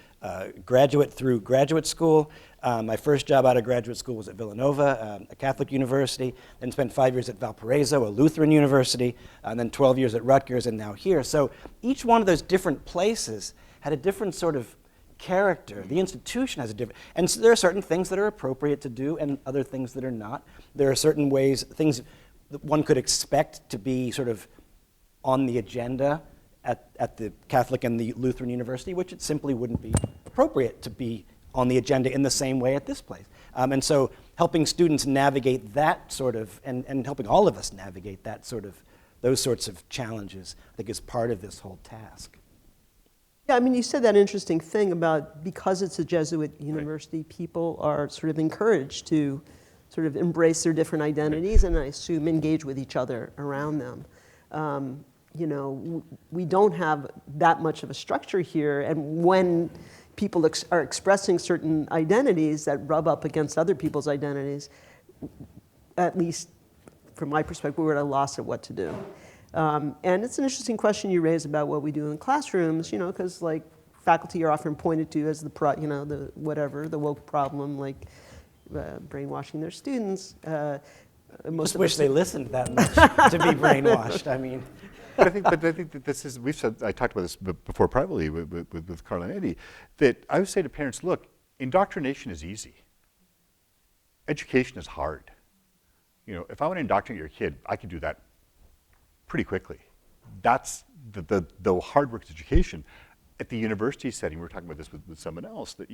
graduate through graduate school. My first job out of graduate school was at Villanova, a Catholic university, then spent 5 years at Valparaiso, a Lutheran university, and then 12 years at Rutgers, and now here. So each one of those different places had a different sort of character. The institution has a different, and so there are certain things that are appropriate to do and other things that are not. There are certain ways, things that one could expect to be sort of on the agenda at the Catholic and the Lutheran university, which it simply wouldn't be appropriate to be on the agenda in the same way at this place. And so helping students navigate that sort of, and helping all of us navigate that sort of, those sorts of challenges, I think is part of this whole task. Yeah, I mean, you said that interesting thing about because it's a Jesuit university, people are sort of encouraged to sort of embrace their different identities and I assume engage with each other around them. We don't have that much of a structure here, and when people are expressing certain identities that rub up against other people's identities, at least from my perspective, we're at a loss at what to do. And it's an interesting question you raise about what we do in classrooms, because like faculty are often pointed to as the woke problem, like brainwashing their students. Most just wish they listened that much to be brainwashed. I mean. But I think that this is, I talked about this before privately with Carl and Eddie, that I would say to parents, look, indoctrination is easy. Education is hard. If I want to indoctrinate your kid, I can do that pretty quickly. That's the hard work of education. At the university setting, we were talking about this with someone else, that,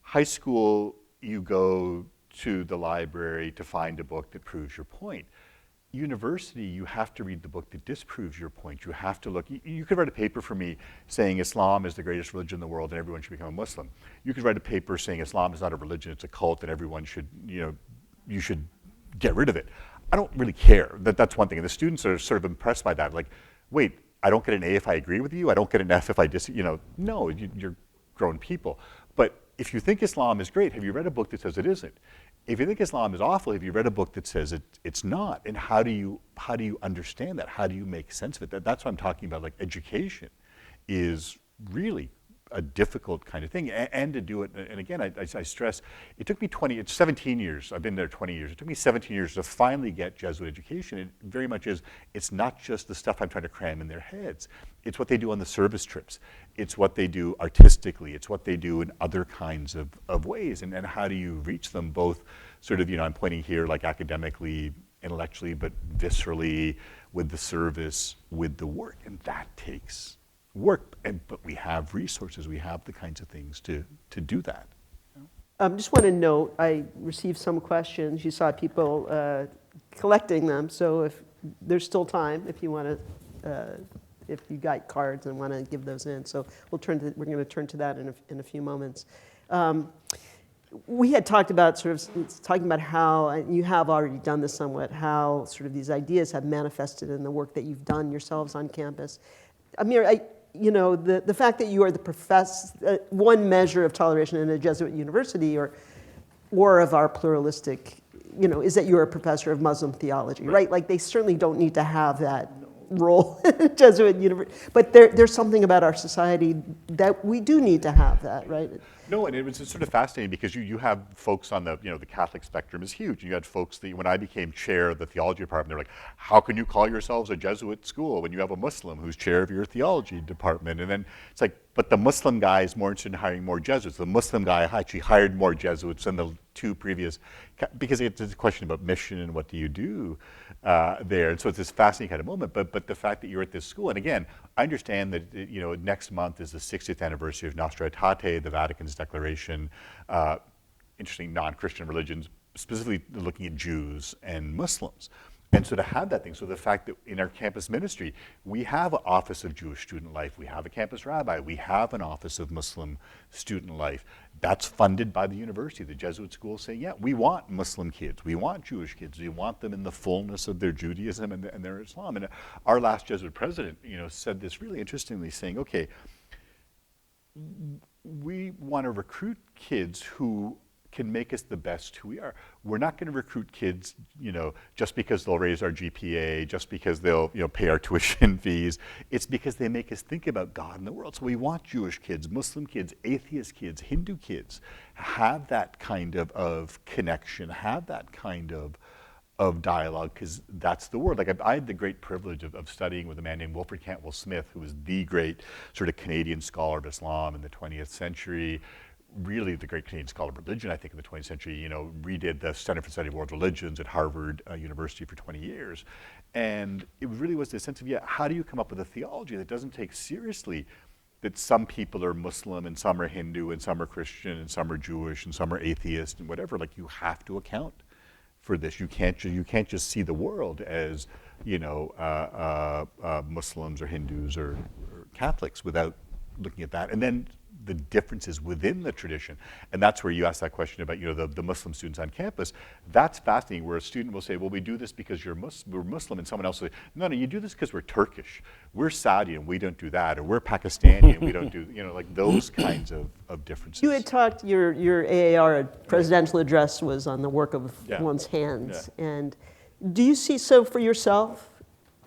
high school, you go to the library to find a book that proves your point. University, you have to read the book that disproves your point. You have to look. You could write a paper for me saying Islam is the greatest religion in the world and everyone should become a Muslim. You could write a paper saying Islam is not a religion, it's a cult, and everyone should, you should get rid of it. I don't really care. That's one thing. And the students are sort of impressed by that. Like, wait, I don't get an A if I agree with you. I don't get an F if I disagree. No, you're grown people. But if you think Islam is great, have you read a book that says it isn't? If you think Islam is awful, have you read a book that says it's not? And how do you understand that? How do you make sense of it? That's what I'm talking about. Like, education is really a difficult kind of thing, and to do it, and again, I stress, it took me 17 years, I've been there 20 years, it took me 17 years to finally get Jesuit education. It very much is, it's not just the stuff I'm trying to cram in their heads, it's what they do on the service trips, it's what they do artistically, it's what they do in other kinds of ways, and how do you reach them both sort of, I'm pointing here like academically, intellectually, but viscerally, with the service, with the work, and that takes work, but we have resources, we have the kinds of things to do that. Just want to note, I received some questions. You saw people collecting them, so if there's still time, if you want to, if you got cards and want to give those in. So we're going to turn to that in a few moments. We had talked about talking about how, and you have already done this somewhat, how sort of these ideas have manifested in the work that you've done yourselves on campus. Amir, the fact that you are the one measure of toleration in a Jesuit university or of our pluralistic, is that you're a professor of Muslim theology, right? Like, they certainly don't need to have that role in a Jesuit university. But there's something about our society that we do need to have that, right? No, and it was sort of fascinating because you have folks on the Catholic spectrum is huge. You had folks that when I became chair of the theology department, they're like, how can you call yourselves a Jesuit school when you have a Muslim who's chair of your theology department? And then it's like, but the Muslim guy is more interested in hiring more Jesuits. The Muslim guy actually hired more Jesuits than the two previous, because it's a question about mission and what do you do there. And so it's this fascinating kind of moment. But the fact that you're at this school, and again, I understand that next month is the 60th anniversary of Nostra Aetate, the Vatican's declaration, interesting non-Christian religions, specifically looking at Jews and Muslims. And so to have that thing, so the fact that in our campus ministry, we have an Office of Jewish Student Life, we have a campus rabbi, we have an Office of Muslim Student Life. That's funded by the university. The Jesuit school is saying, yeah, we want Muslim kids, we want Jewish kids, we want them in the fullness of their Judaism and their Islam. And our last Jesuit president, said this really interestingly, saying, okay, we want to recruit kids who can make us the best who we are. We're not going to recruit kids, just because they'll raise our GPA, just because they'll, pay our tuition fees. It's because they make us think about God and the world. So we want Jewish kids, Muslim kids, atheist kids, Hindu kids, have that kind of connection, have that kind of dialogue, because that's the world. Like, I had the great privilege of studying with a man named Wilfred Cantwell Smith, who was the great sort of Canadian scholar of Islam in the 20th century, really the great Canadian scholar of religion, I think, in the 20th century, redid the Center for the Study of World Religions at Harvard University for 20 years. And it really was this sense of, how do you come up with a theology that doesn't take seriously that some people are Muslim and some are Hindu and some are Christian and some are Jewish and some are atheist and whatever. Like, you have to account for this. You can't just see the world as, Muslims or Hindus or Catholics without looking at that. And then the differences within the tradition. And that's where you asked that question about, the Muslim students on campus. That's fascinating, where a student will say, well, we do this because we're Muslim, and someone else will say, no, you do this because we're Turkish. We're Saudi and we don't do that, or we're Pakistani and we don't do, like those kinds of differences. You had talked, your AAR presidential address was on the work of one's hands. Yeah. And do you see, so for yourself,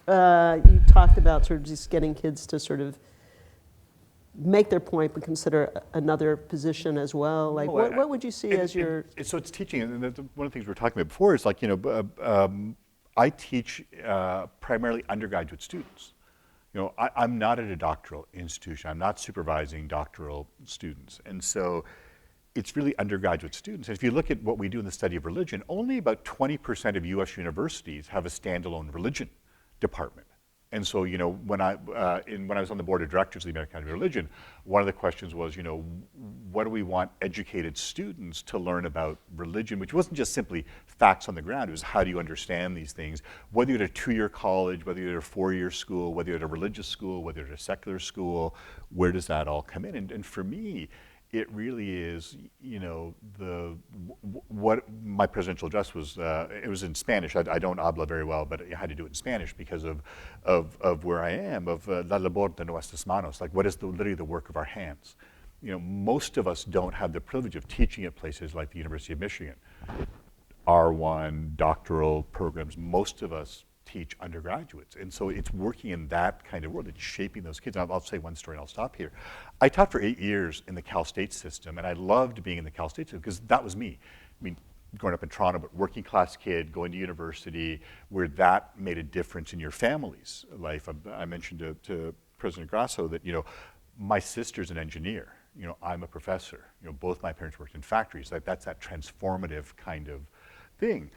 you talked about sort of just getting kids to sort of make their point, but consider another position as well. Like, what would you see as your... So it's teaching, and one of the things we were talking about before is like, I teach primarily undergraduate students. I'm not at a doctoral institution. I'm not supervising doctoral students. And so it's really undergraduate students. And if you look at what we do in the study of religion, only about 20% of US universities have a standalone religion department. And so, when I was on the board of directors of the American Academy of Religion, one of the questions was, what do we want educated students to learn about religion, which wasn't just simply facts on the ground. It was, how do you understand these things? Whether you're at a 2-year college, whether you're at a 4-year school, whether you're at a religious school, whether you're at a secular school, where does that all come in? And for me, it really is, what my presidential address was, it was in Spanish. I don't habla very well, but I had to do it in Spanish because of where I am, of la labor de nuestras manos, like what is literally the work of our hands. Most of us don't have the privilege of teaching at places like the University of Michigan. R1, doctoral programs, most of us teach undergraduates. And so it's working in that kind of world. It's shaping those kids. I'll say one story and I'll stop here. I taught for 8 years in the Cal State system, and I loved being in the Cal State system because that was me. I mean, growing up in Toronto, but working class kid, going to university, where that made a difference in your family's life. I mentioned to President Grasso that, my sister's an engineer. I'm a professor. Both my parents worked in factories. That's that transformative kind of thing.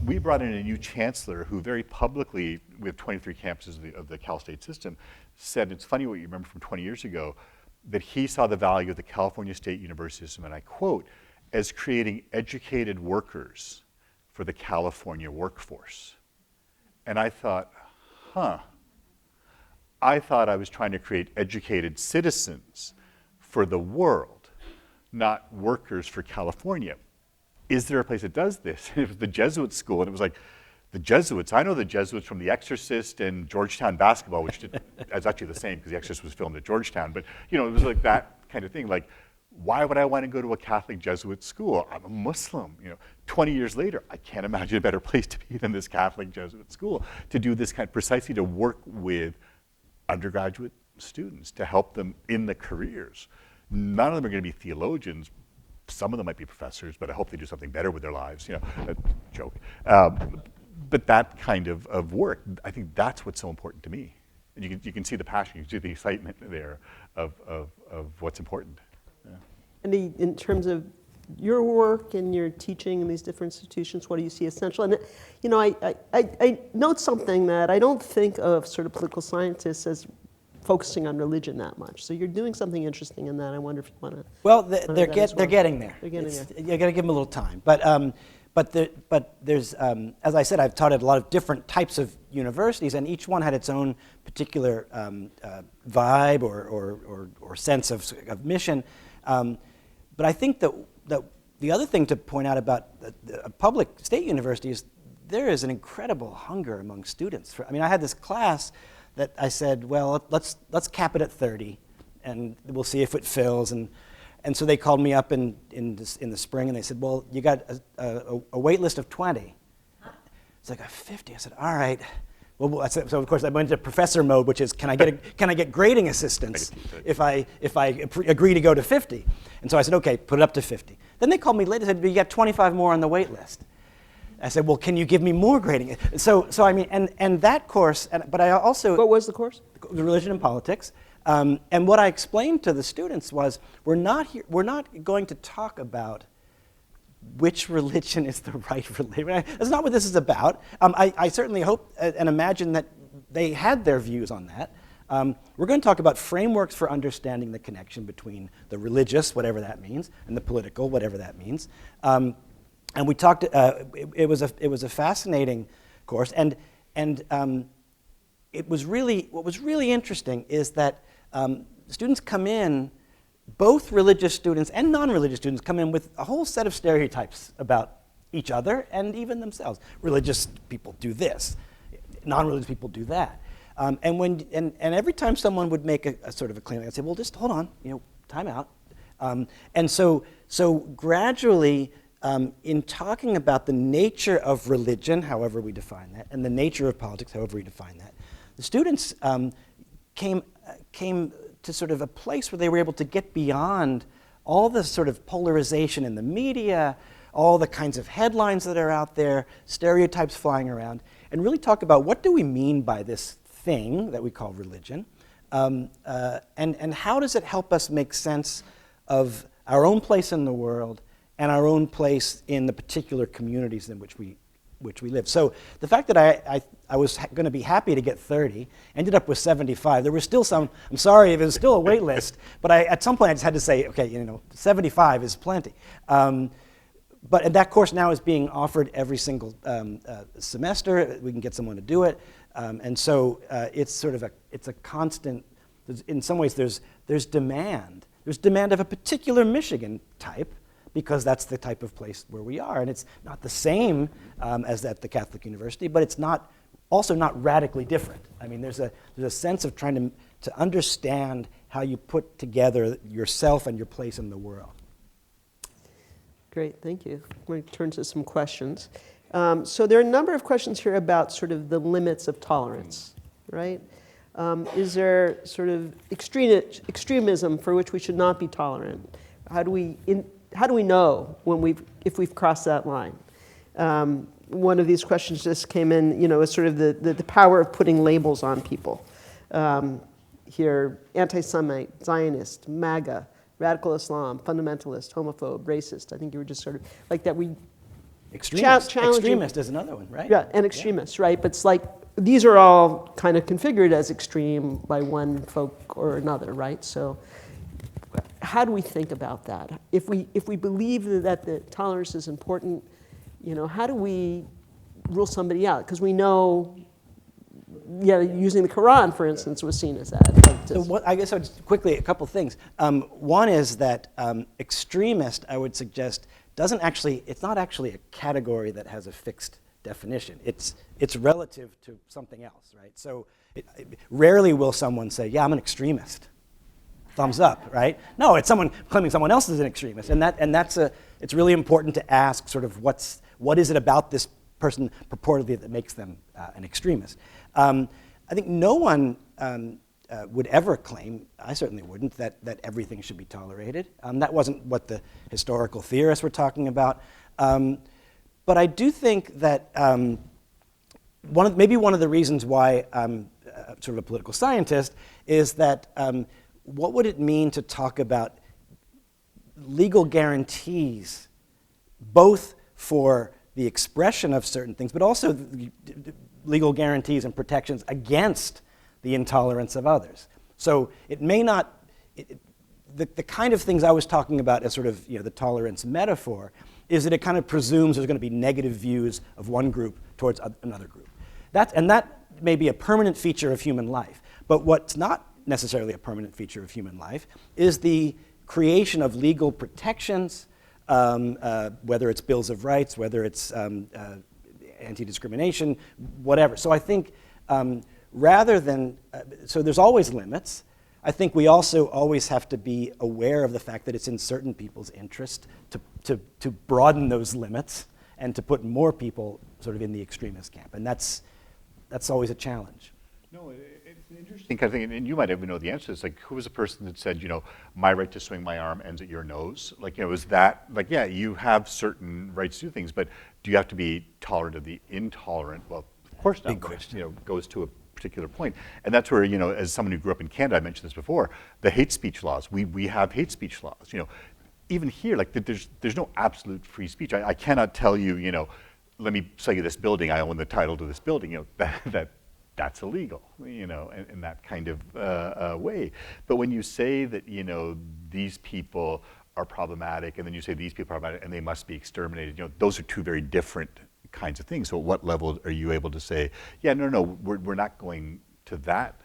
We brought in a new chancellor who very publicly, we have 23 campuses of the Cal State system, said, it's funny what you remember from 20 years ago, that he saw the value of the California State University system, and I quote, as creating educated workers for the California workforce. And I thought, I thought I was trying to create educated citizens for the world, not workers for California. Is there a place that does this? It was the Jesuit school, and it was like, the Jesuits, I know the Jesuits from The Exorcist and Georgetown basketball, which is actually the same because The Exorcist was filmed at Georgetown, but it was like that kind of thing. Like, why would I want to go to a Catholic Jesuit school? I'm a Muslim. 20 years later, I can't imagine a better place to be than this Catholic Jesuit school to do this kind, precisely to work with undergraduate students, to help them in the careers. None of them are going to be theologians. Some of them might be professors, but I hope they do something better with their lives. A joke. But that kind of work, I think that's what's so important to me. And you can see the passion, you can see the excitement there of what's important. Yeah. And in terms of your work and your teaching in these different institutions, what do you see essential? And I note something that I don't think of sort of political scientists as focusing on religion that much. So you're doing something interesting in that. I wonder if you want to. Well, they're getting there. They're getting there. You got to give them a little time. But there's, as I said, I've taught at a lot of different types of universities, and each one had its own particular vibe or sense of mission. But I think that the other thing to point out about a public state university is there is an incredible hunger among students. I had this class that I said, well, let's cap it at 30, and we'll see if it fills. And so they called me up in the spring, and they said, well, you got a wait list of 20. It's like, 50. I said, all right. Well, so of course I went into professor mode, which is, can I get grading assistance if I agree to go to 50? And so I said, okay, put it up to 50. Then they called me later and said, you got 25 more on the wait list. I said, well, can you give me more grading? So I mean, and that course, but I also... What was the course? Religion and politics. And what I explained to the students was, we're not going to talk about which religion is the right religion. That's not what this is about. I certainly hope and imagine that they had their views on that. We're going to talk about frameworks for understanding the connection between the religious, whatever that means, and the political, whatever that means. And we talked. It was a fascinating course, and it was really what was really interesting is that students come in, both religious students and non-religious students come in with a whole set of stereotypes about each other and even themselves. Religious people do this, non-religious people do that, and every time someone would make a sort of a claim, I'd say, well, just hold on, time out, and so gradually. In talking about the nature of religion, however we define that, and the nature of politics, however we define that, the students came to sort of a place where they were able to get beyond all the sort of polarization in the media, all the kinds of headlines that are out there, stereotypes flying around, and really talk about what do we mean by this thing that we call religion, and how does it help us make sense of our own place in the world and our own place in the particular communities in which we live. So the fact that I was going to be happy to get 30, ended up with 75. There were still some, I'm sorry, it was still a wait list, but at some point I just had to say, okay, 75 is plenty. But that course now is being offered every single semester. We can get someone to do it. And so it's sort of it's a constant, in some ways there's demand. There's demand of a particular Michigan type, because that's the type of place where we are. And it's not the same as at the Catholic University, but it's also not radically different. I mean, there's a sense of trying to understand how you put together yourself and your place in the world. Great, thank you. I'm going to turn to some questions. So there are a number of questions here about sort of the limits of tolerance, right? Is there sort of extremism for which we should not be tolerant? How do we know if we've crossed that line? One of these questions just came in, as sort of the power of putting labels on people. Here, anti-Semite, Zionist, MAGA, radical Islam, fundamentalist, homophobe, racist. I think you were just sort of like that. Extremist is another one, right? Yeah, and extremists, right? But it's like these are all kind of configured as extreme by one folk or another, right? So how do we think about that? If we believe that the tolerance is important, how do we rule somebody out? Because we know, using the Quran, for instance, was seen as that. So I guess I would quickly, a couple things. One is that extremist, I would suggest, it's not actually a category that has a fixed definition. It's relative to something else, right? So rarely will someone say, yeah, I'm an extremist. Thumbs up, right? No, it's someone claiming someone else is an extremist, and it's really important to ask sort of what is it about this person purportedly that makes them an extremist. I think no one would ever claim, I certainly wouldn't, that everything should be tolerated. That wasn't what the historical theorists were talking about. But I do think that maybe one of the reasons why I'm sort of a political scientist is that what would it mean to talk about legal guarantees, both for the expression of certain things, but also legal guarantees and protections against the intolerance of others. So it may not, the kind of things I was talking about as sort of the tolerance metaphor is that it kind of presumes there's going to be negative views of one group towards another group. That may be a permanent feature of human life. But what's not necessarily a permanent feature of human life is the creation of legal protections, whether it's bills of rights, whether it's anti-discrimination, whatever. So I think rather than, so there's always limits. I think we also always have to be aware of the fact that it's in certain people's interest to broaden those limits and to put more people sort of in the extremist camp. And that's always a challenge. No, it's an interesting kind of thing, and you might even know the answer. It's like, who was the person that said, my right to swing my arm ends at your nose? Like, is that, like, yeah, you have certain rights to do things, but do you have to be tolerant of the intolerant? Well, of course not. Big question. Goes to a particular point. And that's where, as someone who grew up in Canada, I mentioned this before, the hate speech laws. We have hate speech laws. Even here, like, there's no absolute free speech. I cannot tell you, let me sell you this building, I own the title to this building, that's illegal, in that kind of way. But when you say that, these people are problematic, and then you say these people are problematic, and they must be exterminated, those are two very different kinds of things. So at what level are you able to say, yeah, no, we're not going to that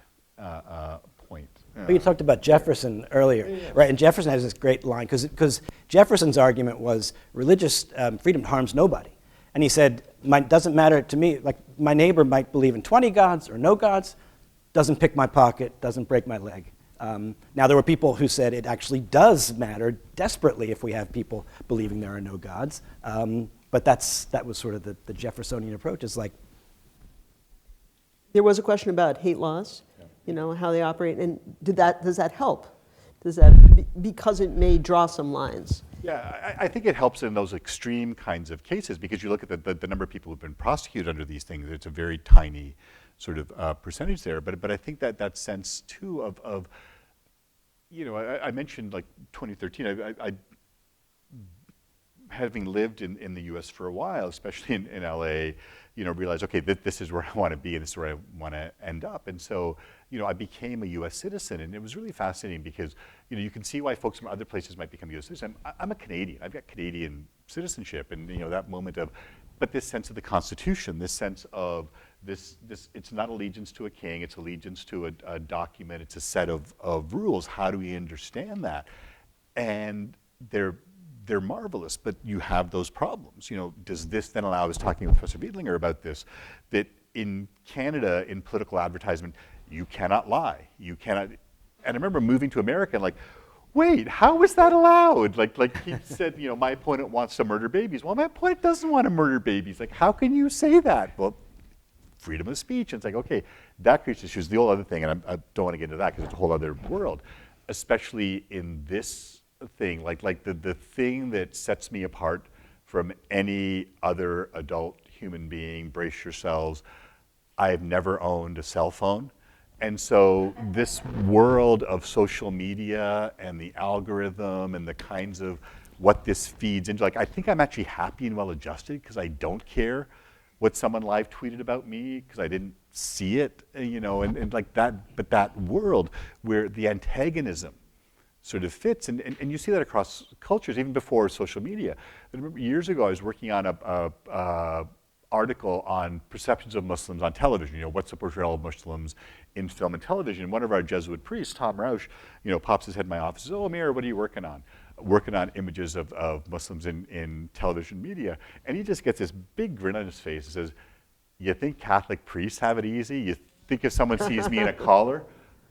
point? Well, you talked about Jefferson earlier, right? And Jefferson has this great line, because Jefferson's argument was religious freedom harms nobody. And he said, doesn't matter to me, like my neighbor might believe in 20 gods or no gods, doesn't pick my pocket, doesn't break my leg. Now there were people who said it actually does matter desperately if we have people believing there are no gods. But that was sort of the Jeffersonian approach. Is like, there was a question about hate laws, how they operate, and does that help? Does that, because it may draw some lines? Yeah, I think it helps in those extreme kinds of cases, because you look at the number of people who've been prosecuted under these things, it's a very tiny sort of percentage there. But I think that sense too of I mentioned like 2013, I having lived in the US for a while, especially in LA, realized, okay, this is where I want to be and this is where I want to end up. And so, I became a US citizen, and it was really fascinating because, you can see why folks from other places might become US citizens. I'm a Canadian, I've got Canadian citizenship, and that moment of, but this sense of the Constitution, this sense of it's not allegiance to a king, it's allegiance to a document, it's a set of rules. How do we understand that? And they're marvelous, but you have those problems. Does this then allow, I was talking with Professor Wiedlinger about this, that in Canada, in political advertisement, you cannot lie. You cannot, and I remember moving to America and like, wait, how is that allowed? Like he said, my opponent wants to murder babies. Well, my opponent doesn't want to murder babies. Like, how can you say that? Well, freedom of speech. And it's like, okay, that creates issues. The whole other thing, and I don't want to get into that because it's a whole other world, especially in this thing, like the thing that sets me apart from any other adult human being, brace yourselves, I've never owned a cell phone. And so this world of social media and the algorithm and the kinds of what this feeds into, like I think I'm actually happy and well adjusted because I don't care what someone live tweeted about me because I didn't see it, and like that, but that world where the antagonism sort of fits, and you see that across cultures, even before social media. I remember years ago I was working on a article on perceptions of Muslims on television, what's the portrayal of Muslims in film and television. One of our Jesuit priests, Tom Rausch, pops his head in my office and says, "Oh, Amir, what are you working on?" Working on images of Muslims in television media. And he just gets this big grin on his face and says, "You think Catholic priests have it easy? You think if someone sees me in a collar,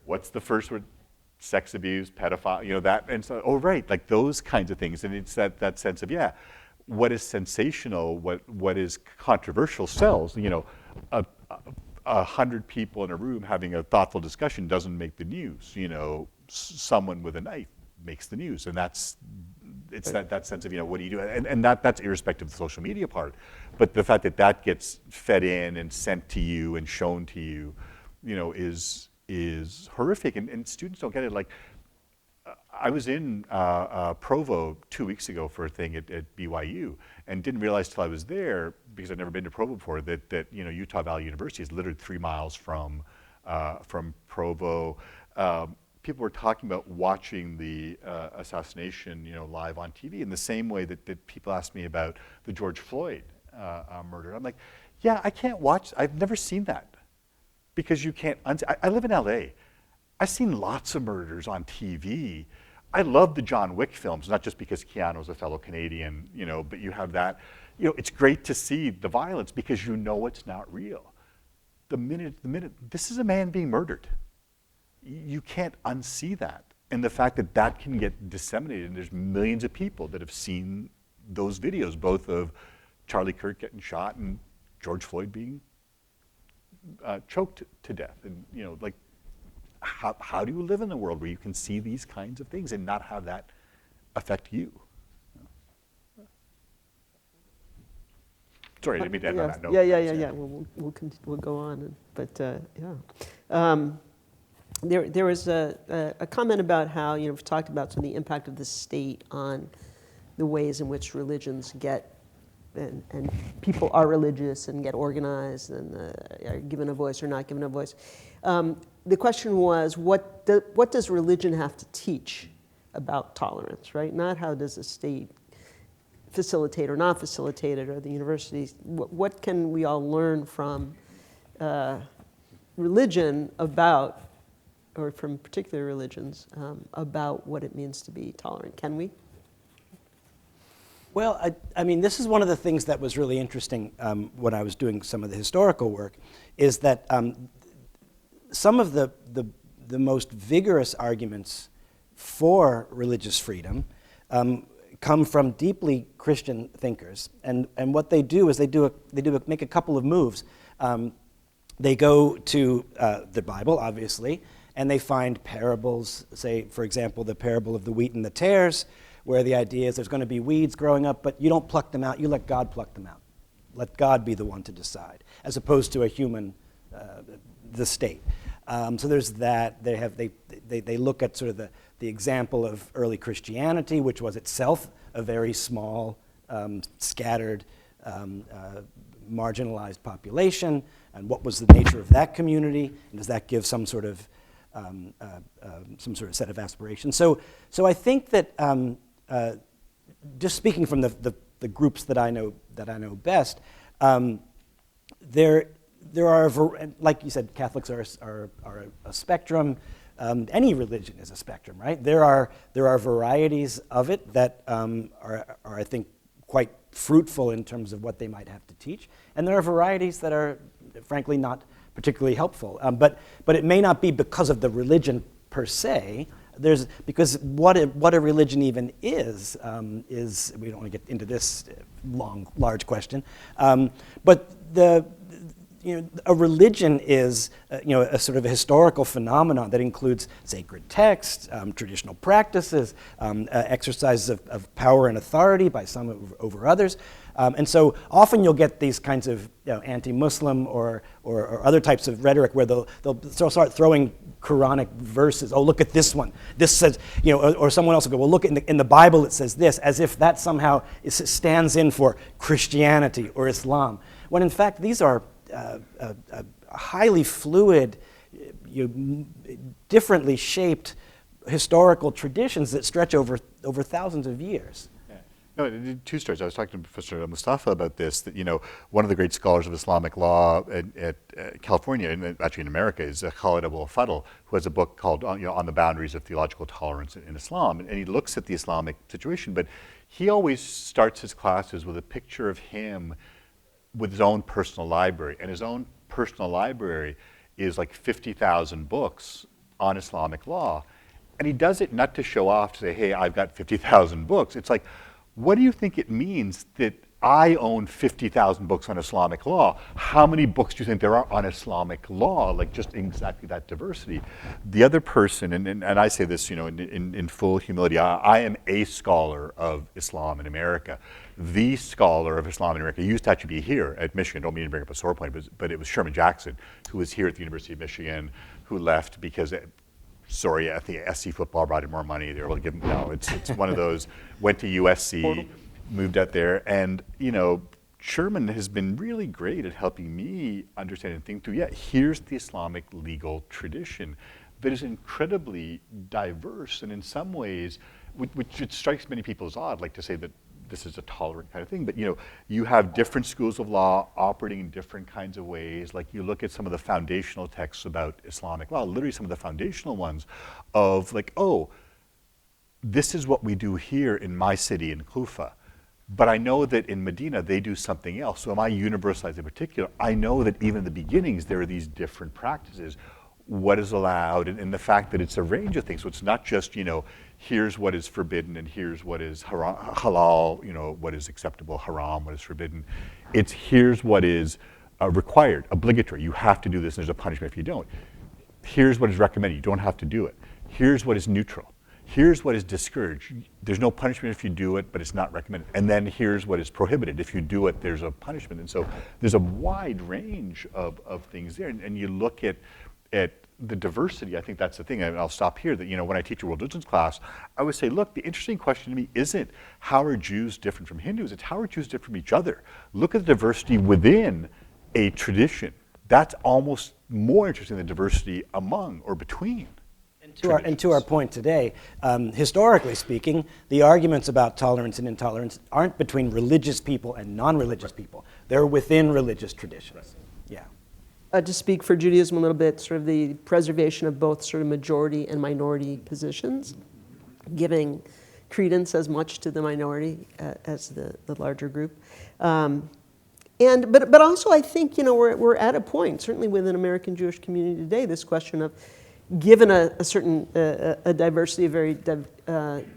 what's the first word? Sex abuse, pedophile, that." And so, oh, right, like those kinds of things. And it's that sense of, yeah, what is sensational, what is controversial sells. 100 people in a room having a thoughtful discussion doesn't make the news. Someone with a knife makes the news, and it's that sense of what do you do, and that's irrespective of the social media part, but the fact that gets fed in and sent to you and shown to you, is horrific, and students don't get it. Like I was in Provo 2 weeks ago for a thing at BYU, and didn't realize till I was there, because I'd never been to Provo before, that Utah Valley University is literally 3 miles from Provo. People were talking about watching the assassination, live on TV in the same way that people asked me about the George Floyd murder. I'm like, yeah, I can't watch. I've never seen that because you can't. I live in LA. I've seen lots of murders on TV. I love the John Wick films, not just because Keanu's a fellow Canadian, but you have that. It's great to see the violence because it's not real. The minute, this is a man being murdered. You can't unsee that. And the fact that can get disseminated, and there's millions of people that have seen those videos, both of Charlie Kirk getting shot and George Floyd being choked to death. And, like, how do you live in a world where you can see these kinds of things and not have that affect you? Sorry, I didn't mean to end on that note. Yeah. We'll go on, but yeah. There was a comment about how we've talked about some of the impact of the state on the ways in which religions get and people are religious and get organized and are given a voice or not given a voice. The question was, what does religion have to teach about tolerance, right? Not how does the state facilitate or not facilitate it, or the universities. What can we all learn from religion about, or from particular religions, about what it means to be tolerant? Can we? Well, I mean, this is one of the things that was really interesting when I was doing some of the historical work, is that some of the most vigorous arguments for religious freedom come from deeply Christian thinkers, and what they do is they make a couple of moves. They go to the Bible, obviously, and they find parables. Say, for example, the parable of the wheat and the tares, where the idea is there's going to be weeds growing up, but you don't pluck them out. You let God pluck them out. Let God be the one to decide, as opposed to a human, the state. So there's that. They look at sort of the example of early Christianity, which was itself a very small, scattered, marginalized population, and what was the nature of that community, and does that give some sort of set of aspirations? So I think that just speaking from the groups that I know best, there's there are, like you said, Catholics are a spectrum. Any religion is a spectrum, right? There are varieties of it that are, I think, quite fruitful in terms of what they might have to teach, and there are varieties that are, frankly, not particularly helpful. But it may not be because of the religion per se. Because what a religion even is we don't want to get into this large question, but a religion is a sort of a historical phenomenon that includes sacred texts, traditional practices, exercises of power and authority by some over others. And so often you'll get these kinds of anti-Muslim or other types of rhetoric where they'll start throwing Quranic verses. Oh, look at this one. This says, or someone else will go, well, look, in the Bible it says this, as if that somehow stands in for Christianity or Islam. When in fact these are highly fluid, differently shaped historical traditions that stretch over thousands of years. No, two stories. I was talking to Professor Mustafa about this, that, one of the great scholars of Islamic law at California, and actually in America, is Khalid Abou al-Fadl, who has a book called On the Boundaries of Theological Tolerance in Islam. And he looks at the Islamic situation, but he always starts his classes with a picture of him with his own personal library. And his own personal library is like 50,000 books on Islamic law. And he does it not to show off, to say, hey, I've got 50,000 books. It's like, what do you think it means that I own 50,000 books on Islamic law? How many books do you think there are on Islamic law? Like just exactly that diversity. The other person, and I say this, in full humility, I am a scholar of Islam in America. The scholar of Islam in America used to actually be here at Michigan. Don't mean to bring up a sore point, but it was Sherman Jackson, who was here at the University of Michigan, who left because I think SC football brought in more money. They were able to give him, it's one of those, went to USC, moved out there, and, Sherman has been really great at helping me understand and think through, here's the Islamic legal tradition that is incredibly diverse, and in some ways, which it strikes many people as odd, like to say that this is a tolerant kind of thing, but you have different schools of law operating in different kinds of ways. Like you look at some of the foundational texts about Islamic law, literally some of the foundational ones of like, oh, this is what we do here in my city in Kufa, but I know that in Medina they do something else. So am I universalized in particular? I know that even in the beginnings there are these different practices. What is allowed, and the fact that it's a range of things. So it's not just, here's what is forbidden and here's what is halal, what is acceptable, haram, what is forbidden. It's here's what is required, obligatory. You have to do this and there's a punishment if you don't. Here's what is recommended. You don't have to do it. Here's what is neutral. Here's what is discouraged. There's no punishment if you do it, but it's not recommended. And then here's what is prohibited. If you do it, there's a punishment. And so there's a wide range of things there. And you look at the diversity. I think that's the thing, and I'll stop here, that when I teach a world religions class, I would say, look, the interesting question to me isn't how are Jews different from Hindus, it's how are Jews different from each other. Look at the diversity within a tradition. That's almost more interesting than diversity among or between. And to our point today, historically speaking, the arguments about tolerance and intolerance aren't between religious people and non-religious people. They're within religious traditions. Right. Yeah. To speak for Judaism a little bit, sort of the preservation of both sort of majority and minority positions, giving credence as much to the minority as the larger group. But also I think, we're at a point, certainly within American Jewish community today, this question of, given a certain diversity, a very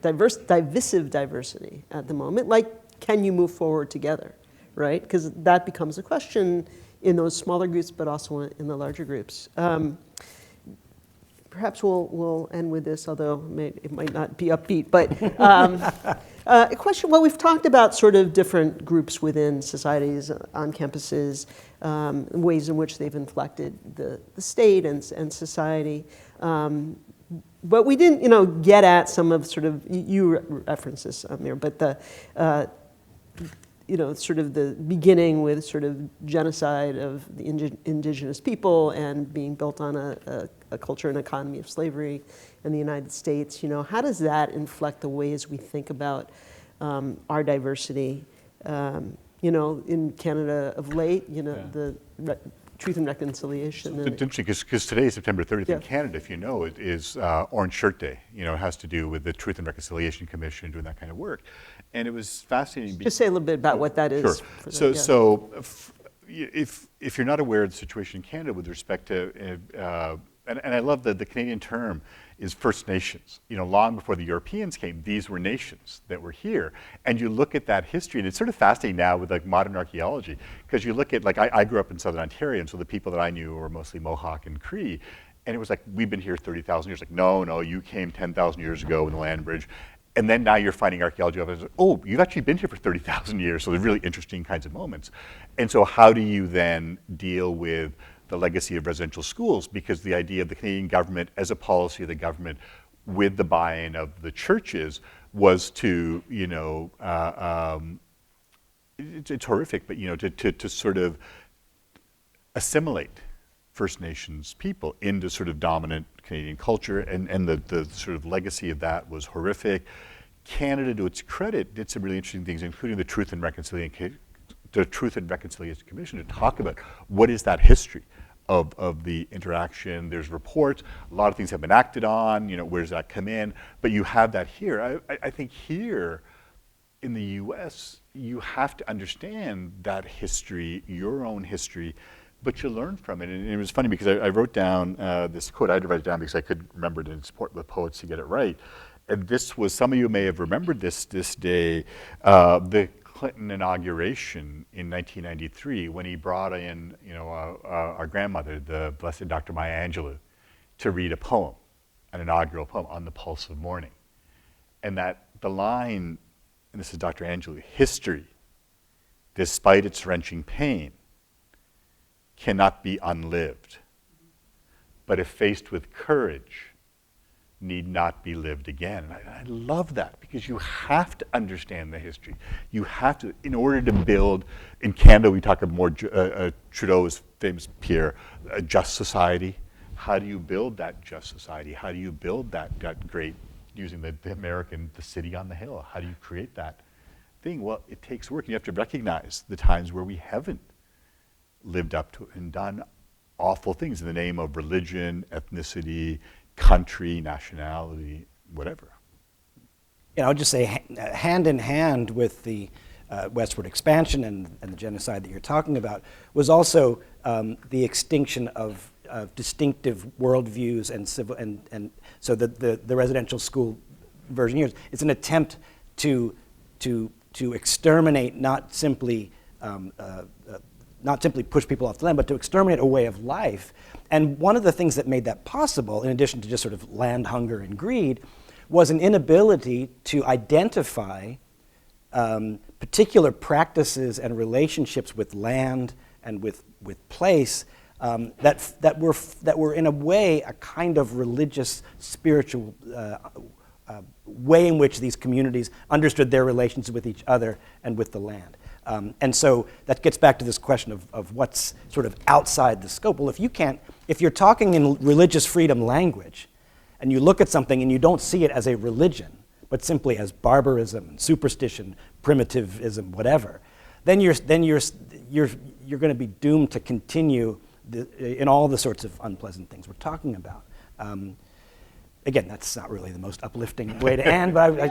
divisive diversity at the moment, like, can you move forward together, right? Because that becomes a question in those smaller groups, but also in the larger groups. Perhaps we'll end with this, although it might not be upbeat. But a question, well, we've talked about sort of different groups within societies on campuses, ways in which they've inflected the state and society. But we didn't, get at some of sort of, you referenced this, Amir, but sort of the beginning with sort of genocide of the indigenous people and being built on a culture and economy of slavery in the United States. How does that inflect the ways we think about our diversity? In Canada of late, the Truth and Reconciliation. It's interesting because today is September 30th in Yeah. Canada, if you know, it is Orange Shirt Day. You know, it has to do with the Truth and Reconciliation Commission doing that kind of work. And it was fascinating. Just say a little bit about what that is. Sure. for the- So, yeah. so if you're not aware of the situation in Canada with respect to, and I love that the Canadian term is First Nations. You know, long before the Europeans came, these were nations that were here. And you look at that history, and it's sort of fascinating now with like modern archaeology, because you look at, like I grew up in Southern Ontario, and so the people that I knew were mostly Mohawk and Cree, and it was like, we've been here 30,000 years. Like, no, you came 10,000 years ago with the land bridge. And then now you're finding archaeology evidence, oh, you've actually been here for 30,000 years, so they're really interesting kinds of moments. And so how do you then deal with the legacy of residential schools? Because the idea of the Canadian government as a policy of the government with the buy-in of the churches was to, you know, it's horrific, but, you know, to sort of assimilate First Nations people into sort of dominant Canadian culture, and the sort of legacy of that was horrific. Canada, to its credit, did some really interesting things, including the Truth and Reconciliation Commission, to talk about what is that history of the interaction. There's reports, a lot of things have been acted on, you know, where does that come in? But you have that here. I think here in the US, you have to understand that history, your own history, but you learn from it. And it was funny because I wrote down this quote. I had to write it down because I couldn't remember it and support the poets to get it right. And this was, some of you may have remembered this day, the Clinton inauguration in 1993, when he brought in, you know, our grandmother, the Blessed Dr. Maya Angelou, to read a poem, an inaugural poem on the pulse of morning. And that the line, and this is Dr. Angelou, history, despite its wrenching pain, cannot be unlived, but if faced with courage, need not be lived again. And I love that, because you have to understand the history. You have to, in order to build, in Canada we talk of more, Trudeau's famous peer, a just society. How do you build that just society? How do you build that great, using the American, the city on the hill? How do you create that thing? Well, it takes work. You have to recognize the times where we haven't lived up to it and done awful things in the name of religion, ethnicity, country, nationality, whatever. You know, I'll just say hand in hand with the westward expansion and the genocide that you're talking about was also the extinction of distinctive worldviews and civil, and so the residential school version here is an attempt to exterminate, not simply push people off the land, but to exterminate a way of life. And one of the things that made that possible, in addition to just sort of land hunger and greed, was an inability to identify particular practices and relationships with land and with place that were in a way a kind of religious, spiritual way in which these communities understood their relations with each other and with the land. And so that gets back to this question of what's sort of outside the scope. Well, if you're talking in religious freedom language, and you look at something and you don't see it as a religion, but simply as barbarism and superstition, primitivism, whatever, then you're going to be doomed to continue in all the sorts of unpleasant things we're talking about. Again, that's not really the most uplifting way to end, but I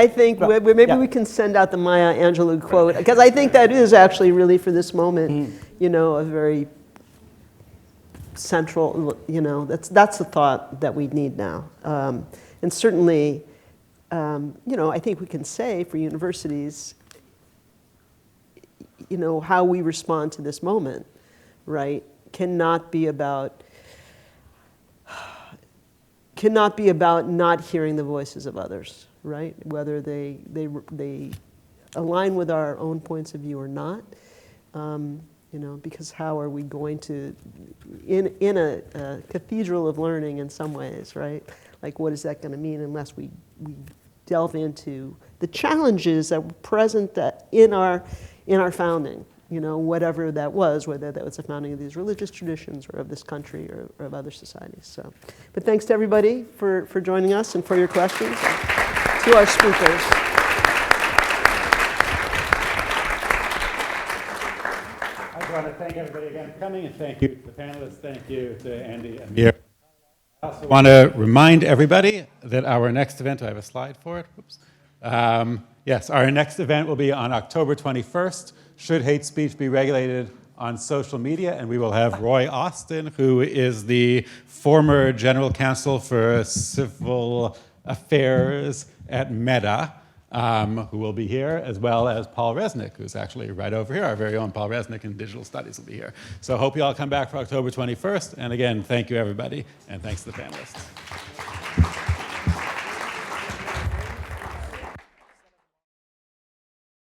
think maybe we can send out the Maya Angelou quote, because I think that is actually really for this moment, you know, a very central, you know, that's the thought that we need now. And certainly, you know, I think we can say for universities, you know, how we respond to this moment, right, cannot be about not hearing the voices of others, right? Whether they align with our own points of view or not, you know, because how are we going to, in a cathedral of learning in some ways, right? Like, what is that going to mean unless we delve into the challenges that were present in our founding, you know, whatever that was, whether that was the founding of these religious traditions or of this country or of other societies. So, but thanks to everybody for joining us and for your questions, and to our speakers. Hi, Jonathan. thank everybody again for coming, and thank you to the panelists. Thank you to Andy and Amir. I also want to remind everybody that our next event, do I have a slide for it? Oops. Yes, our next event will be on October 21st, Should Hate Speech Be Regulated on Social Media? And we will have Roy Austin, who is the former general counsel for civil affairs at Meta, who will be here, as well as Paul Resnick, who's actually right over here. Our very own Paul Resnick in digital studies will be here. So hope you all come back for October 21st. And again, thank you, everybody, and thanks to the panelists.